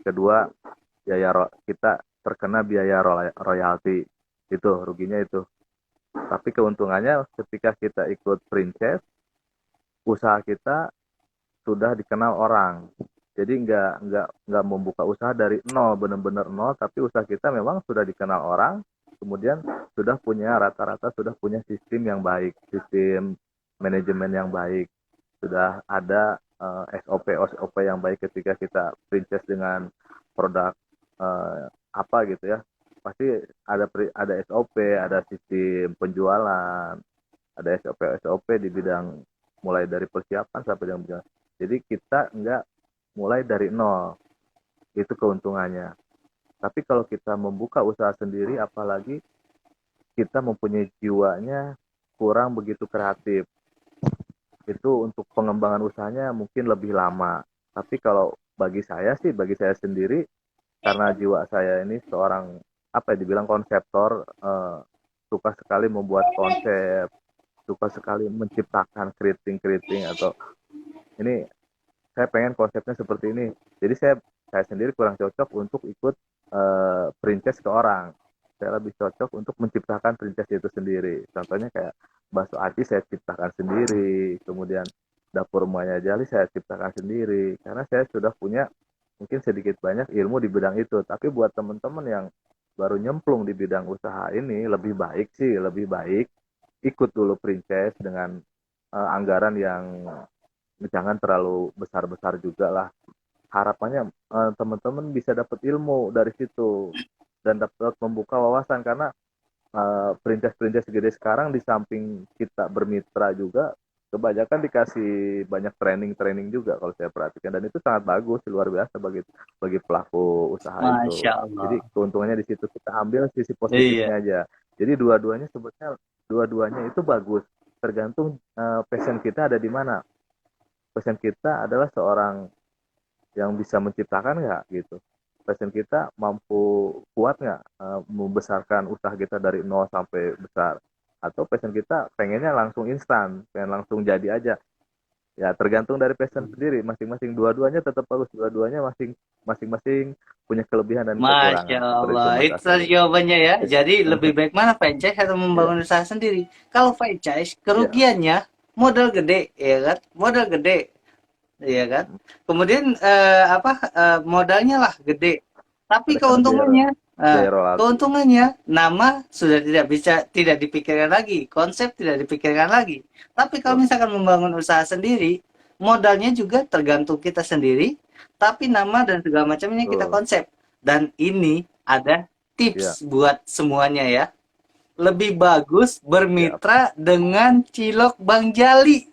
Kedua, kita terkena biaya royalti. Itu ruginya itu. Tapi keuntungannya ketika kita ikut franchise, usaha kita sudah dikenal orang. Jadi nggak membuka usaha dari nol, benar-benar nol, tapi usaha kita memang sudah dikenal orang, kemudian sudah punya rata-rata sudah punya sistem yang baik, sistem manajemen yang baik, sudah ada SOP yang baik ketika kita franchise dengan produk apa gitu ya. Pasti ada SOP, ada sistem penjualan, ada SOP di bidang mulai dari persiapan sampai dengan penjualan. Jadi kita nggak mulai dari nol, itu keuntungannya. Tapi kalau kita membuka usaha sendiri, apalagi kita mempunyai jiwanya kurang begitu kreatif, itu untuk pengembangan usahanya mungkin lebih lama. Tapi kalau bagi saya sih, bagi saya sendiri, karena jiwa saya ini seorang apa ya dibilang konseptor, suka sekali membuat konsep, suka sekali menciptakan keriting-keriting atau ini saya pengen konsepnya seperti ini. Jadi saya sendiri kurang cocok untuk ikut princess ke orang. Saya lebih cocok untuk menciptakan princess itu sendiri. Contohnya kayak bakso aci saya ciptakan sendiri, kemudian dapur rumahnya Jali saya ciptakan sendiri. Karena saya sudah punya mungkin sedikit banyak ilmu di bidang itu. Tapi buat teman-teman yang baru nyemplung di bidang usaha ini, lebih baik sih, lebih baik ikut dulu princess dengan anggaran yang jangan terlalu besar-besar juga lah. Harapannya teman-teman bisa dapat ilmu dari situ dan dapat membuka wawasan karena princess-princess gede sekarang di samping kita bermitra juga kebanyakan dikasih banyak training-training juga kalau saya perhatikan dan itu sangat bagus luar biasa bagi bagi pelaku usaha itu. Masya Jadi Allah. keuntungannya di situ kita ambil sisi Iya. positifnya aja. Jadi dua-duanya sebetulnya dua-duanya itu bagus tergantung passion kita ada di mana. Passion kita adalah seorang yang bisa menciptakan nggak gitu. Passion kita mampu kuat nggak membesarkan usaha kita dari nol sampai besar. Atau passion kita pengennya langsung instan, pengen langsung jadi aja. Ya tergantung dari passion sendiri, masing-masing dua-duanya tetap bagus, dua-duanya masing-masing punya kelebihan dan Masya kekurangan. Seperti itu Allah, Mas itu tadi Asri. jawabannya ya. Jadi lebih baik mana franchise atau Ya, membangun usaha sendiri? Kalau franchise, ya, kerugiannya modal gede, ya kan? Modal gede. iya kan? Kemudian modalnya lah gede. Tapi Mereka keuntungannya, biaya royalti. nama sudah tidak dipikirkan lagi, konsep tidak dipikirkan lagi. Tapi kalau Betul. misalkan membangun usaha sendiri, modalnya juga tergantung kita sendiri, tapi nama dan segala macamnya kita Betul. konsep. Dan ini ada Iya, tips buat semuanya ya. Lebih bagus siap. bermitra dengan Cilok Bang Jali.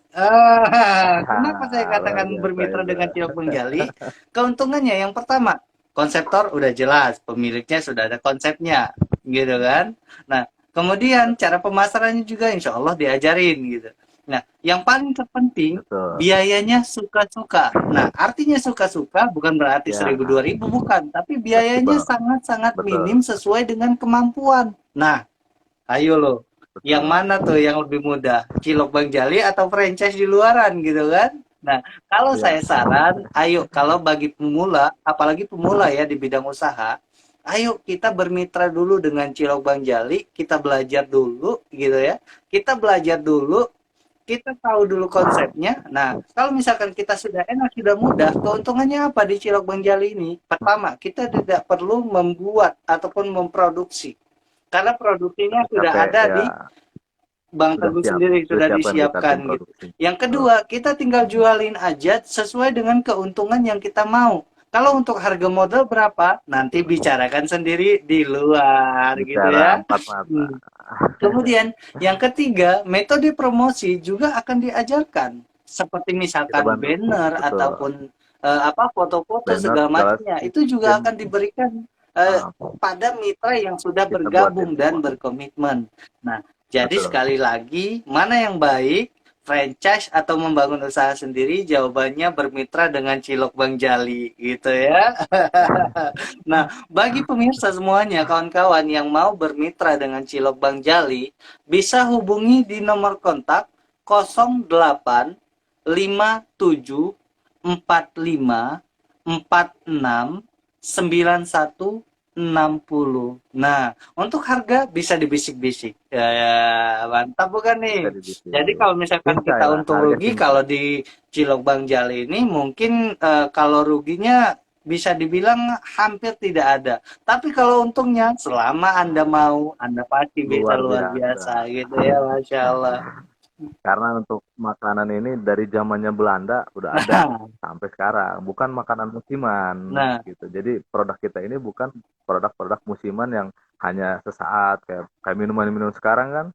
Kenapa saya Luar katakan biasa bermitra itu. dengan Cilok Bang Jali? Keuntungannya yang pertama, konseptor udah jelas, pemiliknya sudah ada konsepnya, gitu kan? Nah, kemudian cara pemasarannya juga insya Allah diajarin gitu. Nah, yang paling terpenting Betul. biayanya suka-suka. Nah, artinya suka-suka bukan berarti Ya, 1.000 2.000 bukan, tapi biayanya fleksibel. sangat-sangat Betul. minim sesuai dengan kemampuan. Nah, ayo lo, yang Betul. mana tuh yang lebih mudah? Cilok Bang Jali atau franchise di luaran gitu kan? Nah, kalau Iya, saya saran, ayo kalau bagi pemula, apalagi pemula ya di bidang usaha, ayo kita bermitra dulu dengan Cilok Bang Jali, kita belajar dulu gitu ya. Kita belajar dulu, kita tahu dulu konsepnya. Nah, kalau misalkan kita sudah enak, sudah mudah, keuntungannya apa di Cilok Bang Jali ini? Pertama, kita tidak perlu membuat ataupun memproduksi karena produksinya sudah capek ada ya. di Bang Sudah Teguh siap. sendiri, Sudah sudah siapkan kita disiapkan tim gitu. produksi. Yang Betul. kedua, kita tinggal jualin aja sesuai dengan keuntungan yang kita mau. Kalau untuk harga modal berapa, nanti bicarakan sendiri di luar gitu Bicara ya. empat mata. Hmm. Kemudian yang ketiga, metode promosi juga akan diajarkan. Seperti Kita misalkan bantu. banner Betul. ataupun foto-foto Banner segala segala macamnya. Itu juga sistem. akan diberikan eh, uh, pada mitra yang sudah kita buatin bergabung dan semua. berkomitmen. Nah, jadi Betul. sekali lagi, mana yang baik? Franchise atau membangun usaha sendiri? Jawabannya bermitra dengan Cilok Bang Jali, gitu ya. Nah, bagi pemirsa semuanya, kawan-kawan yang mau bermitra dengan Cilok Bang Jali, bisa hubungi di nomor kontak 085745469160. Nah, untuk harga bisa dibisik-bisik. Ya, ya, mantap bukan nih? Bisa divisi. Jadi kalau misalkan Cincai kita lah. untung Harga rugi, cincai. kalau di Cilok Bang Jali ini mungkin kalau ruginya bisa dibilang hampir tidak ada. Tapi kalau untungnya, selama Anda mau, Anda pasti bisa Luar luar biasa. biasa gitu ya, Masya Allah. Karena untuk makanan ini dari zamannya Belanda udah ada sampai sekarang, bukan makanan musiman Nah, gitu. Jadi produk kita ini bukan produk-produk musiman yang hanya sesaat kayak kayak minuman-minuman sekarang kan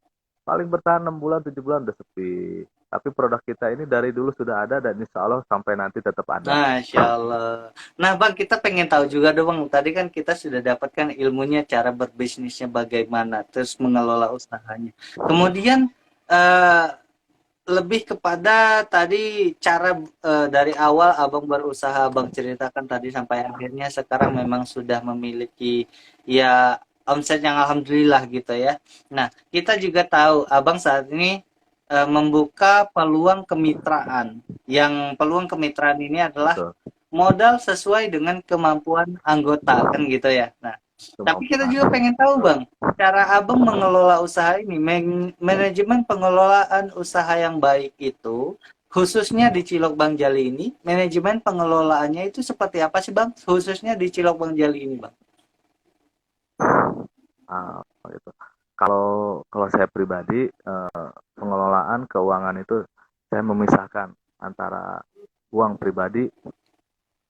paling bertahan 6 bulan 7 bulan udah sepi. Tapi produk kita ini dari dulu sudah ada dan insya Allah sampai nanti tetap ada. Masya Allah. Nah, Bang, kita pengen tahu juga dong, Bang. Tadi kan kita sudah dapatkan ilmunya, cara berbisnisnya bagaimana, terus mengelola usahanya. Kemudian, eh, lebih kepada tadi cara dari awal Abang berusaha, Abang ceritakan tadi sampai akhirnya sekarang memang sudah memiliki ya omset yang alhamdulillah gitu ya. Nah, kita juga tahu Abang saat ini membuka peluang kemitraan. Yang peluang kemitraan ini adalah Betul. modal sesuai dengan kemampuan anggota kan gitu ya. Nah, tapi kita Kemampuan. juga pengen tahu Betul. Bang, cara Abang mengelola usaha ini, manajemen pengelolaan usaha yang baik itu, khususnya di Cilok Bang Jali ini, manajemen pengelolaannya itu seperti apa sih Bang? Khususnya di Cilok Bang Jali ini Bang. Ah, gitu. Kalau kalau saya pribadi pengelolaan keuangan itu saya memisahkan antara uang pribadi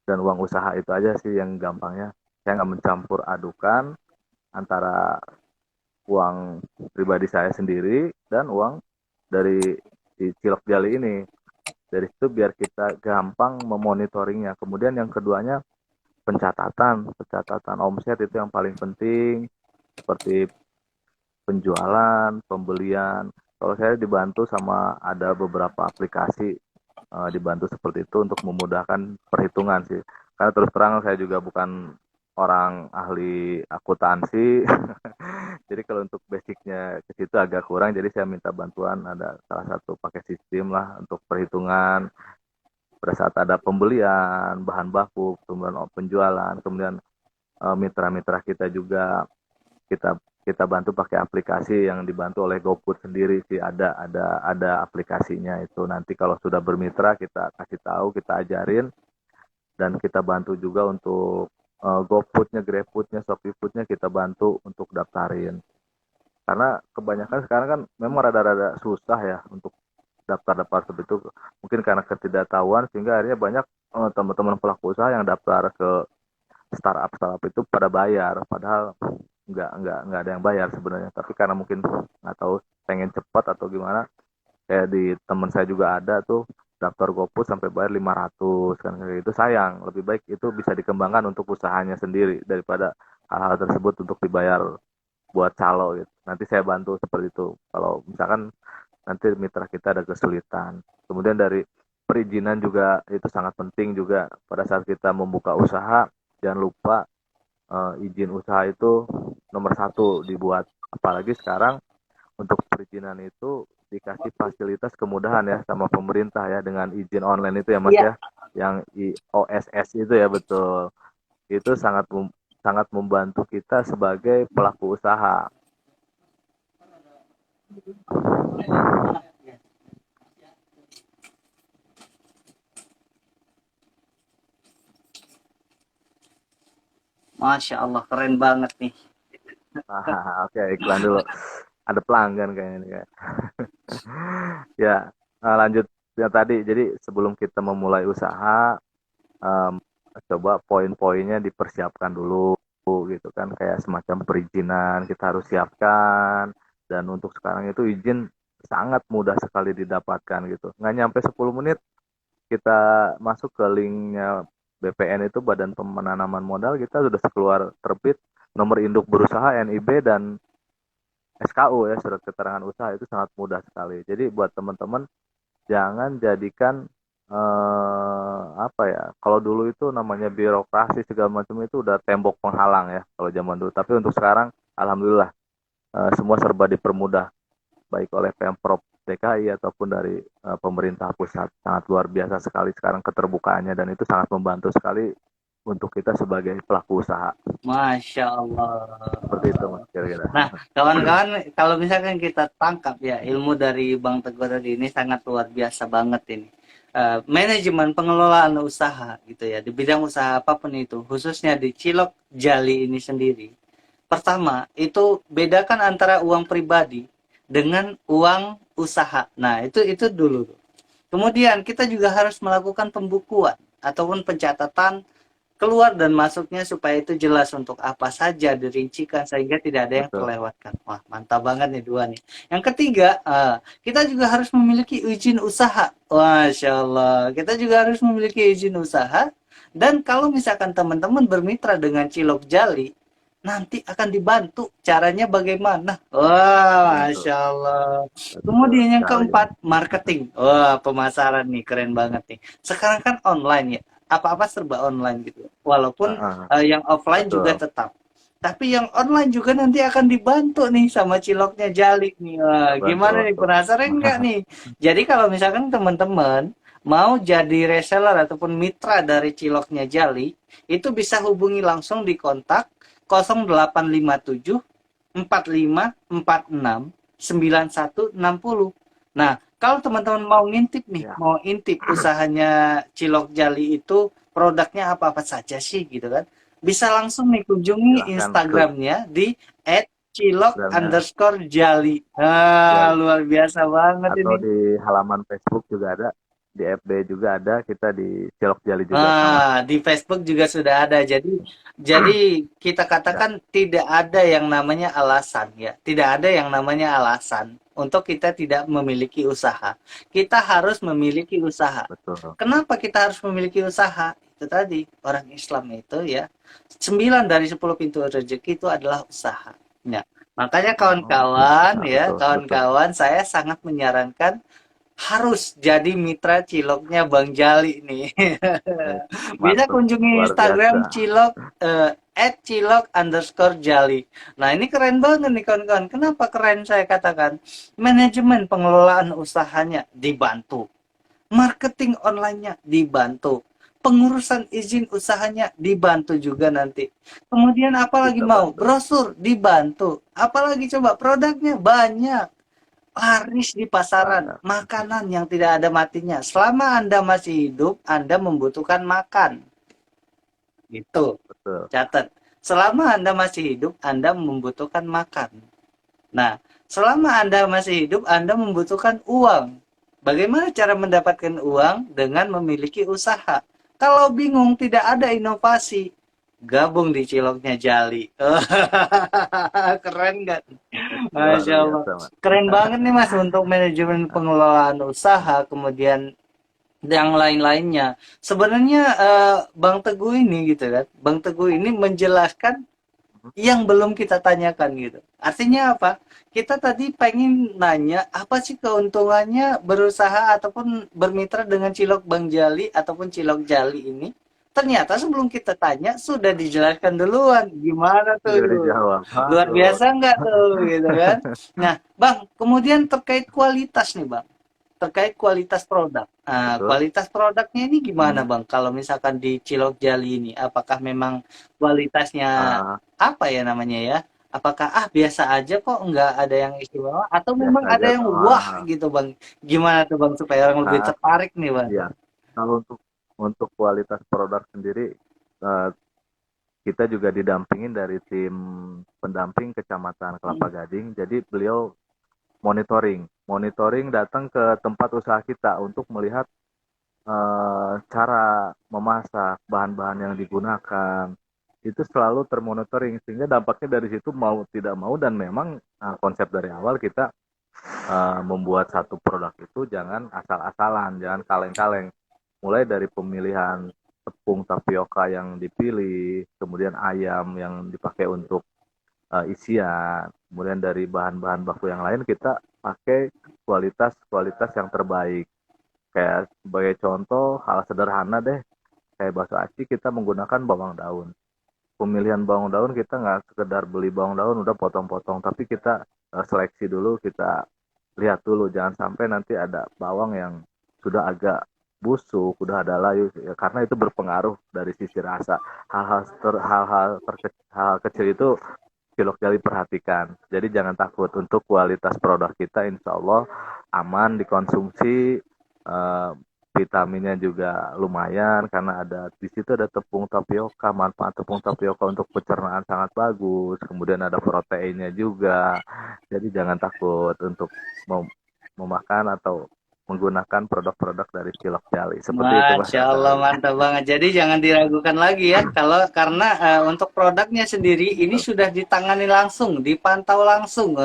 dan uang usaha itu aja sih yang gampangnya. Saya nggak mencampur adukan antara uang pribadi saya sendiri dan uang dari si Cilok Jali ini. Dari situ biar kita gampang memonitoringnya. Kemudian yang keduanya pencatatan omset itu yang paling penting seperti penjualan, pembelian. Kalau saya dibantu sama ada beberapa aplikasi dibantu seperti itu untuk memudahkan perhitungan sih. Karena terus terang saya juga bukan orang ahli akuntansi. Jadi kalau untuk basicnya ke situ agak kurang, jadi saya minta bantuan ada salah satu pakai sistem lah untuk perhitungan pada saat ada pembelian bahan baku, kemudian penjualan, kemudian mitra-mitra kita juga kita kita bantu pakai aplikasi yang dibantu oleh GoFood sendiri sih, ada aplikasinya itu. Nanti kalau sudah bermitra kita kasih tahu, kita ajarin, dan kita bantu juga untuk GoFood-nya, GrabFood-nya, ShopeeFood-nya kita bantu untuk daftarin. Karena kebanyakan sekarang kan memang rada-rada susah ya untuk daftar-daftar seperti itu. Mungkin karena ketidaktahuan sehingga akhirnya banyak teman-teman pelaku usaha yang daftar ke startup itu pada bayar, padahal nggak ada yang bayar sebenarnya. Tapi karena mungkin nggak tahu, pengen cepat atau gimana, kayak di teman saya juga ada tuh daftar GoFood sampai bayar 500 kan, kayak itu sayang. Lebih baik itu bisa dikembangkan untuk usahanya sendiri daripada hal-hal tersebut untuk dibayar buat calo gitu. Nanti saya bantu seperti itu kalau misalkan nanti mitra kita ada kesulitan. Kemudian dari perizinan juga itu sangat penting juga pada saat kita membuka usaha. Jangan lupa izin usaha itu nomor satu dibuat. Apalagi sekarang untuk perizinan itu dikasih fasilitas kemudahan ya sama pemerintah ya, dengan izin online itu ya Mas Iya. ya, yang OSS itu ya, betul. Itu sangat membantu kita sebagai pelaku usaha. Masya Allah, keren banget nih. Oke, iklan dulu. Ada pelanggan kayaknya nih kayak. Ya, lanjut yang tadi. Jadi sebelum kita memulai usaha, em, coba poin-poinnya dipersiapkan dulu gitu kan, kayak semacam perizinan kita harus siapkan. Dan untuk sekarang itu izin sangat mudah sekali didapatkan gitu, nggak nyampe 10 menit kita masuk ke linknya BPN itu, Badan Penanaman Modal, kita sudah keluar terbit nomor induk berusaha NIB dan SKU ya, surat keterangan usaha. Itu sangat mudah sekali. Jadi buat teman-teman jangan jadikan apa ya, kalau dulu itu namanya birokrasi segala macam itu udah tembok penghalang ya kalau zaman dulu. Tapi untuk sekarang alhamdulillah semua serba dipermudah baik oleh Pemprov DKI ataupun dari pemerintah pusat. Sangat luar biasa sekali sekarang keterbukaannya, dan itu sangat membantu sekali untuk kita sebagai pelaku usaha. Masya Allah. Seperti itu Mas kira-kira. Nah, kawan-kawan, kalau misalkan kita tangkap ya, ilmu dari Bang Teguh tadi ini sangat luar biasa banget ini. Manajemen pengelolaan usaha gitu ya, di bidang usaha apapun itu, khususnya di Cilok Jali ini sendiri. Pertama, itu bedakan antara uang pribadi dengan uang usaha. Nah, itu dulu. Kemudian kita juga harus melakukan pembukuan ataupun pencatatan keluar dan masuknya supaya itu jelas untuk apa saja dirincikan sehingga tidak ada yang Betul. terlewatkan. Wah, mantap banget nih dua nih. Yang ketiga, kita juga harus memiliki izin usaha. Masya Allah, kita juga harus memiliki izin usaha. Dan kalau misalkan teman-teman bermitra dengan Cilok Jali, nanti akan dibantu caranya bagaimana. Wah, Betul. Masya Allah. Betul Kemudian yang sekali. keempat, marketing. Wah, pemasaran nih, keren banget nih. Sekarang kan online ya, apa-apa serba online gitu. Walaupun yang offline juga Betul. tetap. Tapi yang online juga nanti akan dibantu nih sama Ciloknya Jali nih. Wah, Betul. gimana nih, penasaran nggak nih? Jadi kalau misalkan teman-teman mau jadi reseller ataupun mitra dari Ciloknya Jali, itu bisa hubungi langsung di kontak 0857 4546 9160. Nah, kalau teman-teman mau ngintip nih, Ya, mau intip usahanya Cilok Jali itu produknya apa-apa saja sih gitu kan. Bisa langsung nih kunjungi silahkan ke Instagramnya di Instagramnya @cilok_jali. Jali, Luar biasa banget atau ini. di halaman Facebook juga ada, di FB juga ada, kita di Cilok Jali juga sama. Di Facebook juga sudah ada. Jadi kita Ya, katakan tidak ada yang namanya alasan ya. Tidak ada yang namanya alasan untuk kita tidak memiliki usaha. Kita harus memiliki usaha. betul. Kenapa kita harus memiliki usaha? Itu tadi orang Islam itu ya. 9 dari 10 pintu rezeki itu adalah usaha. Ya. Makanya kawan-kawan Nah, ya, betul, betul. kawan-kawan saya sangat menyarankan harus jadi mitra ciloknya Bang Jali nih. Baik, Bisa mantap, kunjungi luar biasa. Instagram cilok @cilok_jali. Nah, ini keren banget nih kawan-kawan. Kenapa keren saya katakan? Manajemen pengelolaan usahanya dibantu. Marketing online-nya dibantu. pengurusan izin usahanya dibantu juga nanti. Kemudian apalagi Kita mau? bantu. Brosur dibantu. Apalagi coba produknya banyak. Laris di pasaran, Banyak. makanan yang tidak ada matinya. Selama Anda masih hidup, Anda membutuhkan makan. Gitu. Betul. Catat. Selama Anda masih hidup, Anda membutuhkan makan. Nah, selama Anda masih hidup, Anda membutuhkan uang. Bagaimana cara mendapatkan uang? Dengan memiliki usaha. Kalau bingung, tidak ada inovasi, gabung di Ciloknya Jali. Keren nggak? Luar Masya Allah. biasa, Mas. Keren banget nih Mas untuk manajemen pengelolaan usaha, kemudian yang lain-lainnya. Sebenarnya Bang Teguh ini gitu kan, Bang Teguh ini menjelaskan yang belum kita tanyakan gitu. Artinya apa? Kita tadi pengen nanya apa sih keuntungannya berusaha ataupun bermitra dengan Cilok Bang Jali ataupun Cilok Jali ini. Ternyata sebelum kita tanya sudah dijelaskan duluan. Gimana Sudah tuh? dijawab. Luar Aduh. biasa nggak tuh gitu kan? Nah, Bang, kemudian terkait kualitas nih Bang. Terkait kualitas produk. Nah, Betul. kualitas produknya ini gimana Hmm. Bang? Kalau misalkan di Cilok Jali ini, apakah memang kualitasnya Ah, apa ya namanya ya? Apakah biasa aja kok nggak ada yang istimewa atau memang biasa ada aja yang tuh. wah gitu Bang? Gimana tuh Bang supaya orang lebih Ah, tertarik nih Bang? iya. Kalau untuk kualitas produk sendiri, eh, kita juga didampingin dari tim pendamping Kecamatan Kelapa Hmm. Gading. Jadi beliau monitoring datang ke tempat usaha kita untuk melihat cara memasak, bahan-bahan yang digunakan, itu selalu termonitoring sehingga dampaknya dari situ mau tidak mau dan memang konsep dari awal kita membuat satu produk itu jangan asal-asalan, jangan kaleng-kaleng. Mulai dari pemilihan tepung tapioka yang dipilih, kemudian ayam yang dipakai untuk isian, kemudian dari bahan-bahan baku yang lain kita pakai kualitas yang terbaik. Kayak sebagai contoh hal sederhana deh, kayak bakso aci kita menggunakan bawang daun. Pemilihan bawang daun kita nggak sekedar beli bawang daun udah potong-potong, tapi kita seleksi dulu, kita lihat dulu jangan sampai nanti ada bawang yang sudah agak busuk, udah ada layu, ya, karena itu berpengaruh dari sisi rasa. Hal kecil itu Cilok Jali perhatikan. Jadi jangan takut untuk kualitas produk kita, insya Allah aman dikonsumsi. eh, Vitaminnya juga lumayan karena di situ ada tepung tapioka, manfaat tepung tapioka untuk pencernaan sangat bagus, kemudian ada proteinnya juga. Jadi jangan takut untuk memakan atau menggunakan produk-produk dari Cilok Jali. Seperti itu Mas Masya Allah, Asari. mantap banget. Jadi jangan diragukan lagi ya, karena untuk produknya sendiri ini sudah ditangani langsung, dipantau langsung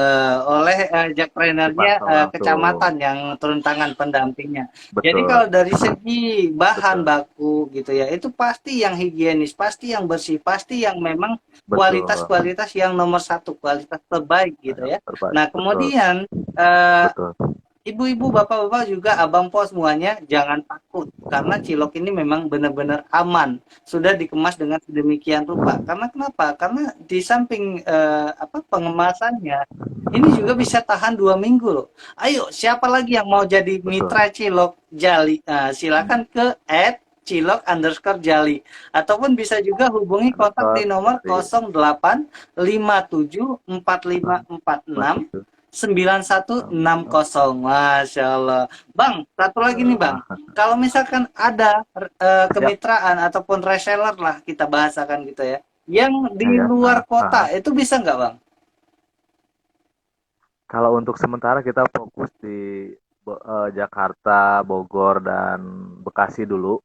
oleh jackpreneurnya Dipantau langsung. kecamatan yang turun tangan pendampingnya. Jadi Betul, kalau dari segi bahan betul, baku gitu ya, itu pasti yang higienis, pasti yang bersih, pasti yang memang betul. kualitas-kualitas yang nomor satu, kualitas terbaik gitu Yang ya. terbaik, Nah betul, kemudian eh, betul. ibu-ibu, bapak-bapak juga abang po semuanya jangan takut karena cilok ini memang benar-benar aman. Sudah dikemas dengan sedemikian rupa. Karena kenapa? Karena di samping pengemasannya ini juga bisa tahan 2 minggu loh. Ayo, siapa lagi yang mau jadi Betul. mitra cilok Jali? Nah, silakan ke @cilok_jali ataupun bisa juga hubungi kontak di Underscore nomor dari 08574546 betul. 9160. Masya Allah. Bang, satu lagi nih Bang. Ah, Kalau misalkan ada siap. kemitraan ataupun reseller lah kita bahasakan gitu ya, yang Ya, di ya. luar kota itu bisa nggak Bang? Kalau untuk sementara kita fokus di Jakarta, Bogor, dan Bekasi dulu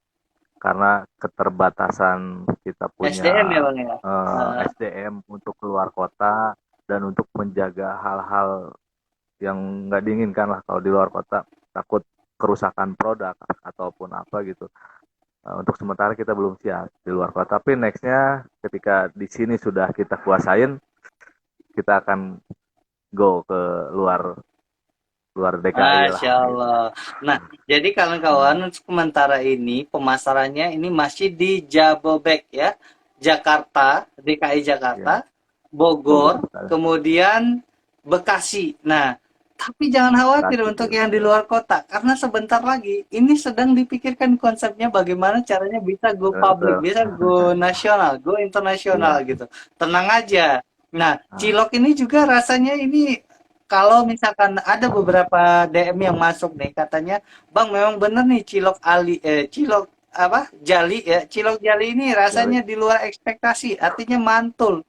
karena keterbatasan kita SDM punya ya Bang ya. Eh, SDM untuk keluar kota dan untuk menjaga hal-hal yang nggak diinginkan lah kalau di luar kota, takut kerusakan produk ataupun apa gitu. Untuk sementara kita belum siap di luar kota, tapi nextnya ketika di sini sudah kita kuasain, kita akan go ke luar luar DKI lah Masya gitu. Allah. Nah, jadi kawan-kawan untuk sementara ini pemasarannya ini masih di Jabobek ya. Jakarta, DKI Jakarta, Ya, Bogor Bogor, Bekasi. kemudian Bekasi. Nah, Tapi jangan khawatir kasih untuk yang di ilmu. luar kota, karena sebentar lagi ini sedang dipikirkan konsepnya bagaimana caranya bisa go public, Betul. bisa go nasional, go internasional Iya. gitu. Tenang aja. Nah, Nah, cilok ini juga rasanya ini kalau misalkan ada beberapa DM yang masuk nih katanya, "Bang, memang bener nih cilok apa? Jali ya. Cilok jali ini jadi rasanya di luar ekspektasi, artinya mantul.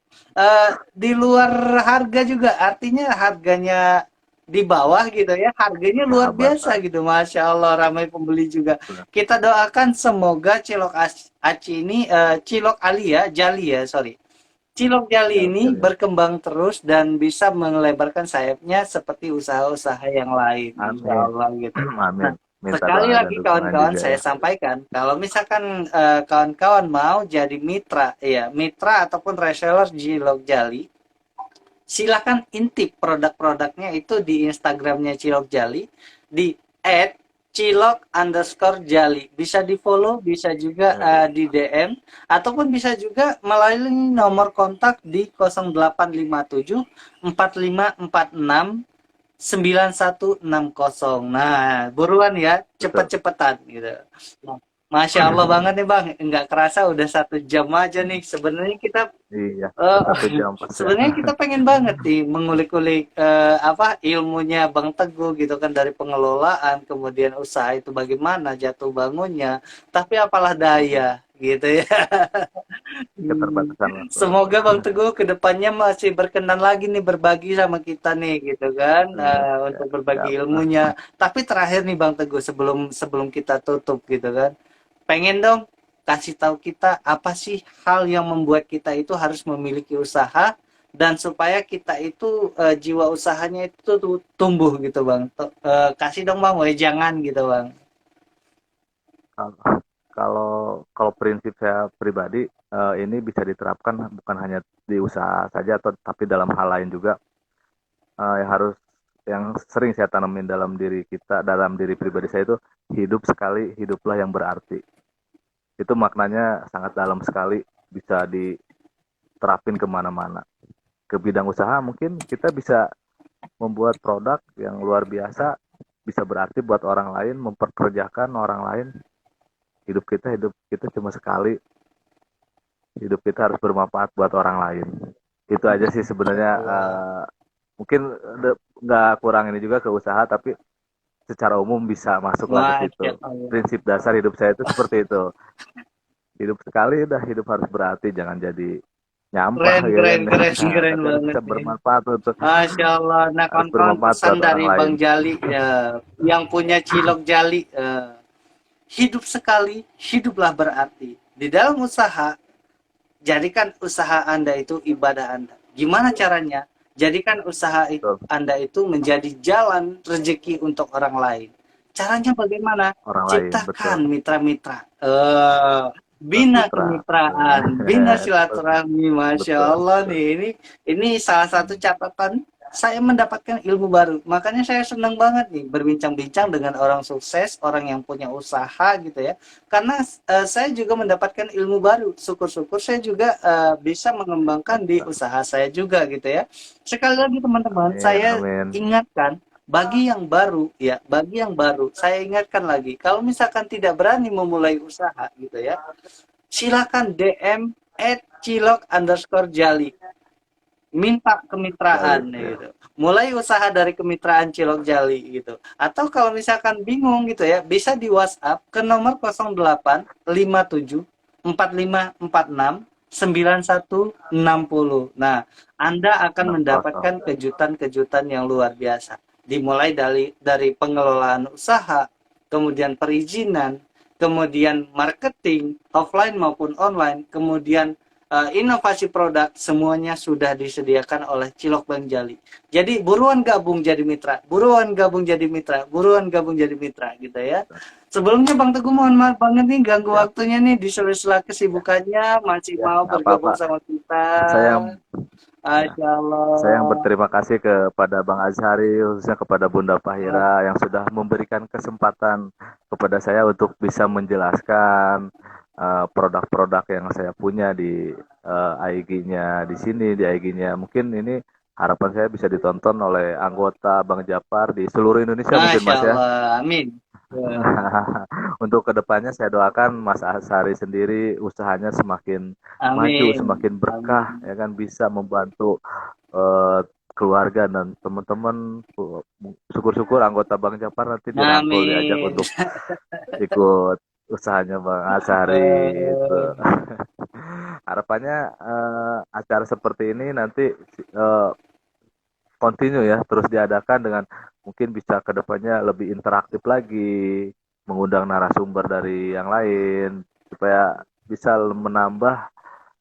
Di luar harga juga, artinya harganya di bawah gitu ya, harganya luar biasa sahabatan. gitu, Masya Allah, ramai pembeli juga. Benar. Kita doakan semoga Aci ini, Cilok Ali ya, Jali ya, sorry. Cilok Jali Jauh, ini jauh, jauh. berkembang terus dan bisa melebarkan sayapnya seperti usaha-usaha yang lain, Insya Amin. Allah gitu. Nah, Amin. Minta sekali doa dan lagi dukungan kawan-kawan juga saya ya. sampaikan, kalau misalkan kawan-kawan mau jadi mitra, ya mitra ataupun reseller Cilok Jali, silakan intip produk-produknya itu di Instagramnya Cilok Jali di @cilok_jali. Bisa di follow, bisa juga Eh, di DM, ataupun bisa juga melalui nomor kontak di 0857 4546 9160. Nah, buruan ya, betul. cepet-cepetan gitu. Nah, Masya Allah banget nih Bang, nggak kerasa udah 1 jam aja nih. Sebenarnya kita Iya, Eh, 1 jam pas ya. sebenarnya kita pengen banget nih mengulik-ulik apa ilmunya Bang Teguh gitu kan dari pengelolaan, kemudian usaha itu bagaimana jatuh bangunnya. Tapi apalah daya gitu ya. Hmm. Keterbatasan waktu aja. Semoga Bang Teguh kedepannya masih berkenan lagi nih berbagi sama kita nih gitu kan Oke, untuk berbagi siap. ilmunya. Tapi terakhir nih Bang Teguh sebelum sebelum kita tutup gitu kan, pengen dong kasih tahu kita apa sih hal yang membuat kita itu harus memiliki usaha dan supaya kita itu jiwa usahanya itu tuh tumbuh gitu Bang. Kasih dong Bang, jangan gitu Bang. Kalau kalau kalau prinsip saya pribadi, ini bisa diterapkan bukan hanya di usaha saja atau tapi dalam hal lain juga, yang harus yang sering saya tanemin dalam diri kita, dalam diri pribadi saya itu, hidup sekali, hiduplah yang berarti. Itu maknanya sangat dalam sekali, bisa diterapin kemana-mana. Ke bidang usaha mungkin kita bisa membuat produk yang luar biasa, bisa berarti buat orang lain, memperkerjakan orang lain. Hidup kita cuma sekali, hidup kita harus bermanfaat buat orang lain. Itu aja sih sebenarnya, mungkin nggak kurang ini juga ke usaha, tapi secara umum bisa masuklah ke Masya situ. Allah. Prinsip dasar hidup saya itu seperti itu. Hidup sekali udah, hidup harus berarti, jangan jadi nyampah Keren, ya kan. keren, keren, keren Tapi harus banget bisa nih. bermanfaat untuk, Masya Allah. Nah, harus kawan-kawan bermanfaat pesan buat orang dari lain. Bang Jali ya, yang punya cilok Jali, hidup sekali, hiduplah berarti. Di dalam usaha, jadikan usaha Anda itu ibadah Anda. Gimana caranya? Jadikan usaha Betul. Anda itu menjadi jalan rezeki untuk orang lain. Caranya bagaimana? Orang lain, betul. Ciptakan mitra-mitra. Buat Bina mitra. kemitraan, bina Betul, silaturahmi. Masya betul, Allah betul. nih, ini salah satu catatan saya mendapatkan ilmu baru. Makanya saya senang banget nih berbincang-bincang dengan orang sukses, orang yang punya usaha gitu ya. Karena saya juga mendapatkan ilmu baru. Syukur-syukur saya juga bisa mengembangkan di usaha saya juga gitu ya. Sekali lagi teman-teman, Amin, saya amin. ingatkan bagi yang baru ya, bagi yang baru saya ingatkan lagi, kalau misalkan tidak berani memulai usaha gitu ya, silakan DM @cilok_jali, minta Jali, kemitraan ya. gitu. Mulai usaha dari kemitraan Cilok Jali gitu. Atau kalau misalkan bingung gitu ya, bisa di WhatsApp ke nomor 0857 4546 9160. Nah, Anda akan 60. mendapatkan kejutan-kejutan yang luar biasa. Dimulai dari pengelolaan usaha, kemudian perizinan, kemudian marketing offline maupun online, kemudian inovasi produk, semuanya sudah disediakan oleh Cilok Bang Jali. Jadi buruan gabung jadi mitra, buruan gabung jadi mitra, buruan gabung jadi mitra gitu ya. Sebelumnya Bang Teguh mohon maaf banget nih ganggu Siap. waktunya nih di sela-sela kesibukannya masih Ya, mau nggak apa-apa. bergabung sama kita. Saya yang ya, Masya saya yang Allah. berterima kasih kepada Bang Azhari, khususnya kepada Bunda Fahira yang sudah memberikan kesempatan kepada saya untuk bisa menjelaskan produk-produk yang saya punya di IG-nya di sini, di IG-nya. Mungkin ini harapan saya bisa ditonton oleh anggota Bang Japar di seluruh Indonesia mungkin Masya Mas ya. Allah, amin. Ya, Untuk kedepannya saya doakan Mas Asari sendiri usahanya semakin maju, amin, semakin berkah, amin. ya kan bisa membantu eh, keluarga dan teman-teman. Syukur-syukur anggota Bang Japar nanti dirangkul, diajak Amin. untuk ikut usahanya Bang Asari itu. Harapannya acara seperti ini nanti eh, continue ya, terus diadakan dengan mungkin bisa kedepannya lebih interaktif lagi, mengundang narasumber dari yang lain supaya bisa menambah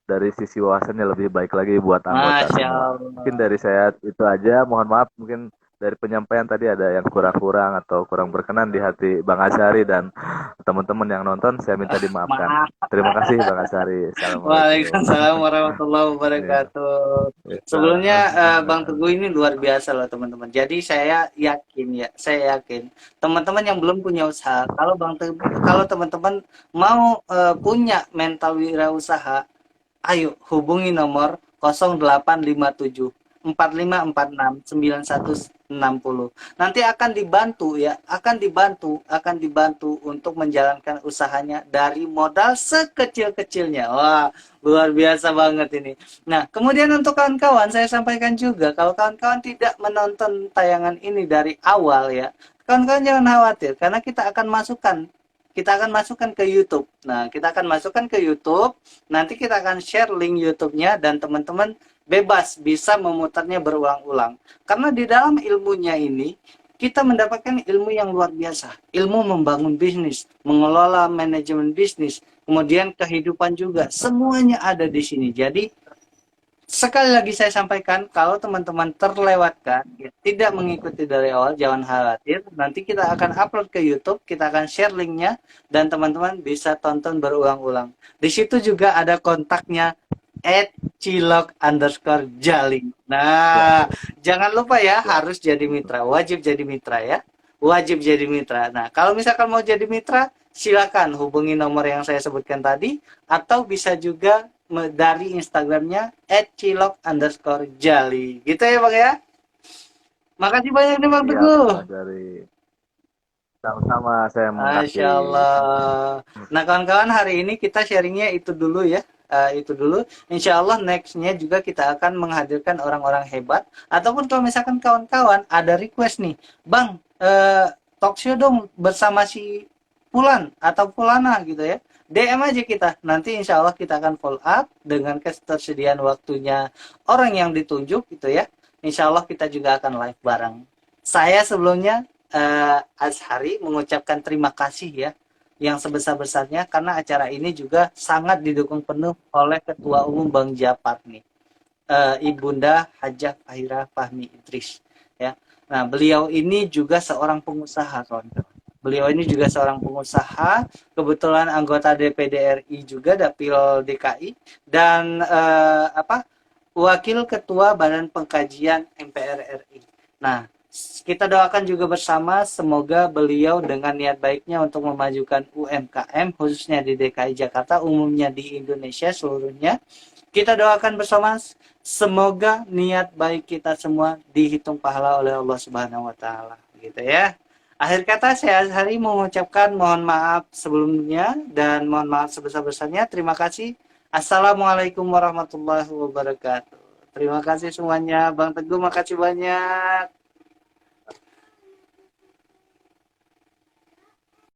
dari sisi wawasannya lebih baik lagi buat anggota Masya semua. Mungkin Allah. dari saya itu aja, mohon maaf mungkin dari penyampaian tadi ada yang kurang-kurang atau kurang berkenan di hati Bang Asyari dan teman-teman yang nonton, saya minta dimaafkan. Maaf. Terima kasih Bang Asyari. Assalamualaikum. Waalaikumsalam warahmatullahi Iya, wabarakatuh. Sebelumnya Bang iya. Teguh ini luar biasa loh teman-teman. Jadi saya yakin ya, saya yakin teman-teman yang belum punya usaha, kalau Bang Teguh, kalau teman-teman mau punya mental wirausaha, ayo hubungi nomor 0857 4546 9160. Nanti akan dibantu ya, akan dibantu untuk menjalankan usahanya dari modal sekecil-kecilnya. Wah, luar biasa banget ini. Nah, kemudian untuk kawan-kawan saya sampaikan juga, kalau kawan-kawan tidak menonton tayangan ini dari awal ya, kawan-kawan jangan khawatir karena kita akan masukkan ke YouTube. Nah, kita akan masukkan ke YouTube. Nanti kita akan share link YouTube-nya dan teman-teman bebas bisa memutarnya berulang-ulang. Karena di dalam ilmunya ini kita mendapatkan ilmu yang luar biasa. Ilmu membangun bisnis, mengelola manajemen bisnis, kemudian kehidupan juga. Semuanya ada di sini. Jadi sekali lagi saya sampaikan, kalau teman-teman terlewatkan, ya, tidak mengikuti dari awal, jangan khawatir. Nanti kita akan upload ke YouTube, kita akan share linknya, dan teman-teman bisa tonton berulang-ulang. Di situ juga ada kontaknya, @cilok_jali. Siap, Nah, siap, jangan lupa ya, siap. harus jadi mitra, wajib jadi mitra ya. Wajib jadi mitra. Nah, kalau misalkan mau jadi mitra, silakan hubungi nomor yang saya sebutkan tadi, atau bisa juga dari Instagramnya @cilok_jali gitu ya Bang ya. Makasih banyak nih Bang Siap, Teguh. Mas Dari. Sama-sama, saya Masya mengerti. Allah. Nah kawan-kawan, hari ini kita sharingnya itu dulu ya. Itu dulu. Insya Allah nextnya juga kita akan menghadirkan orang-orang hebat. Ataupun kalau misalkan kawan-kawan ada request nih, Bang, talk show dong bersama si Fulan atau Fulana gitu ya. DM aja kita. Nanti insya Allah kita akan follow up dengan ketersediaan waktunya orang yang ditunjuk gitu ya. Insya Allah kita juga akan live bareng. Saya sebelumnya Azhari mengucapkan terima kasih ya yang sebesar-besarnya karena acara ini juga sangat didukung penuh oleh Ketua Umum Bang Japar nih, Ibunda Hajah Fahira Fahmi Idris ya. Nah, beliau ini juga seorang pengusaha, kawan-kawan. Beliau ini juga seorang pengusaha, kebetulan anggota DPD RI juga, Dapil DKI, dan wakil ketua Badan Pengkajian MPR RI. Nah, kita doakan juga bersama semoga beliau dengan niat baiknya untuk memajukan UMKM khususnya di DKI Jakarta, umumnya di Indonesia seluruhnya. Kita doakan bersama semoga niat baik kita semua dihitung pahala oleh Allah Subhanahu wa taala gitu ya. Akhir kata saya hari mengucapkan mohon maaf sebelumnya dan mohon maaf sebesar-besarnya. Terima kasih. Assalamualaikum warahmatullahi wabarakatuh. Terima kasih semuanya. Bang Teguh makasih banyak.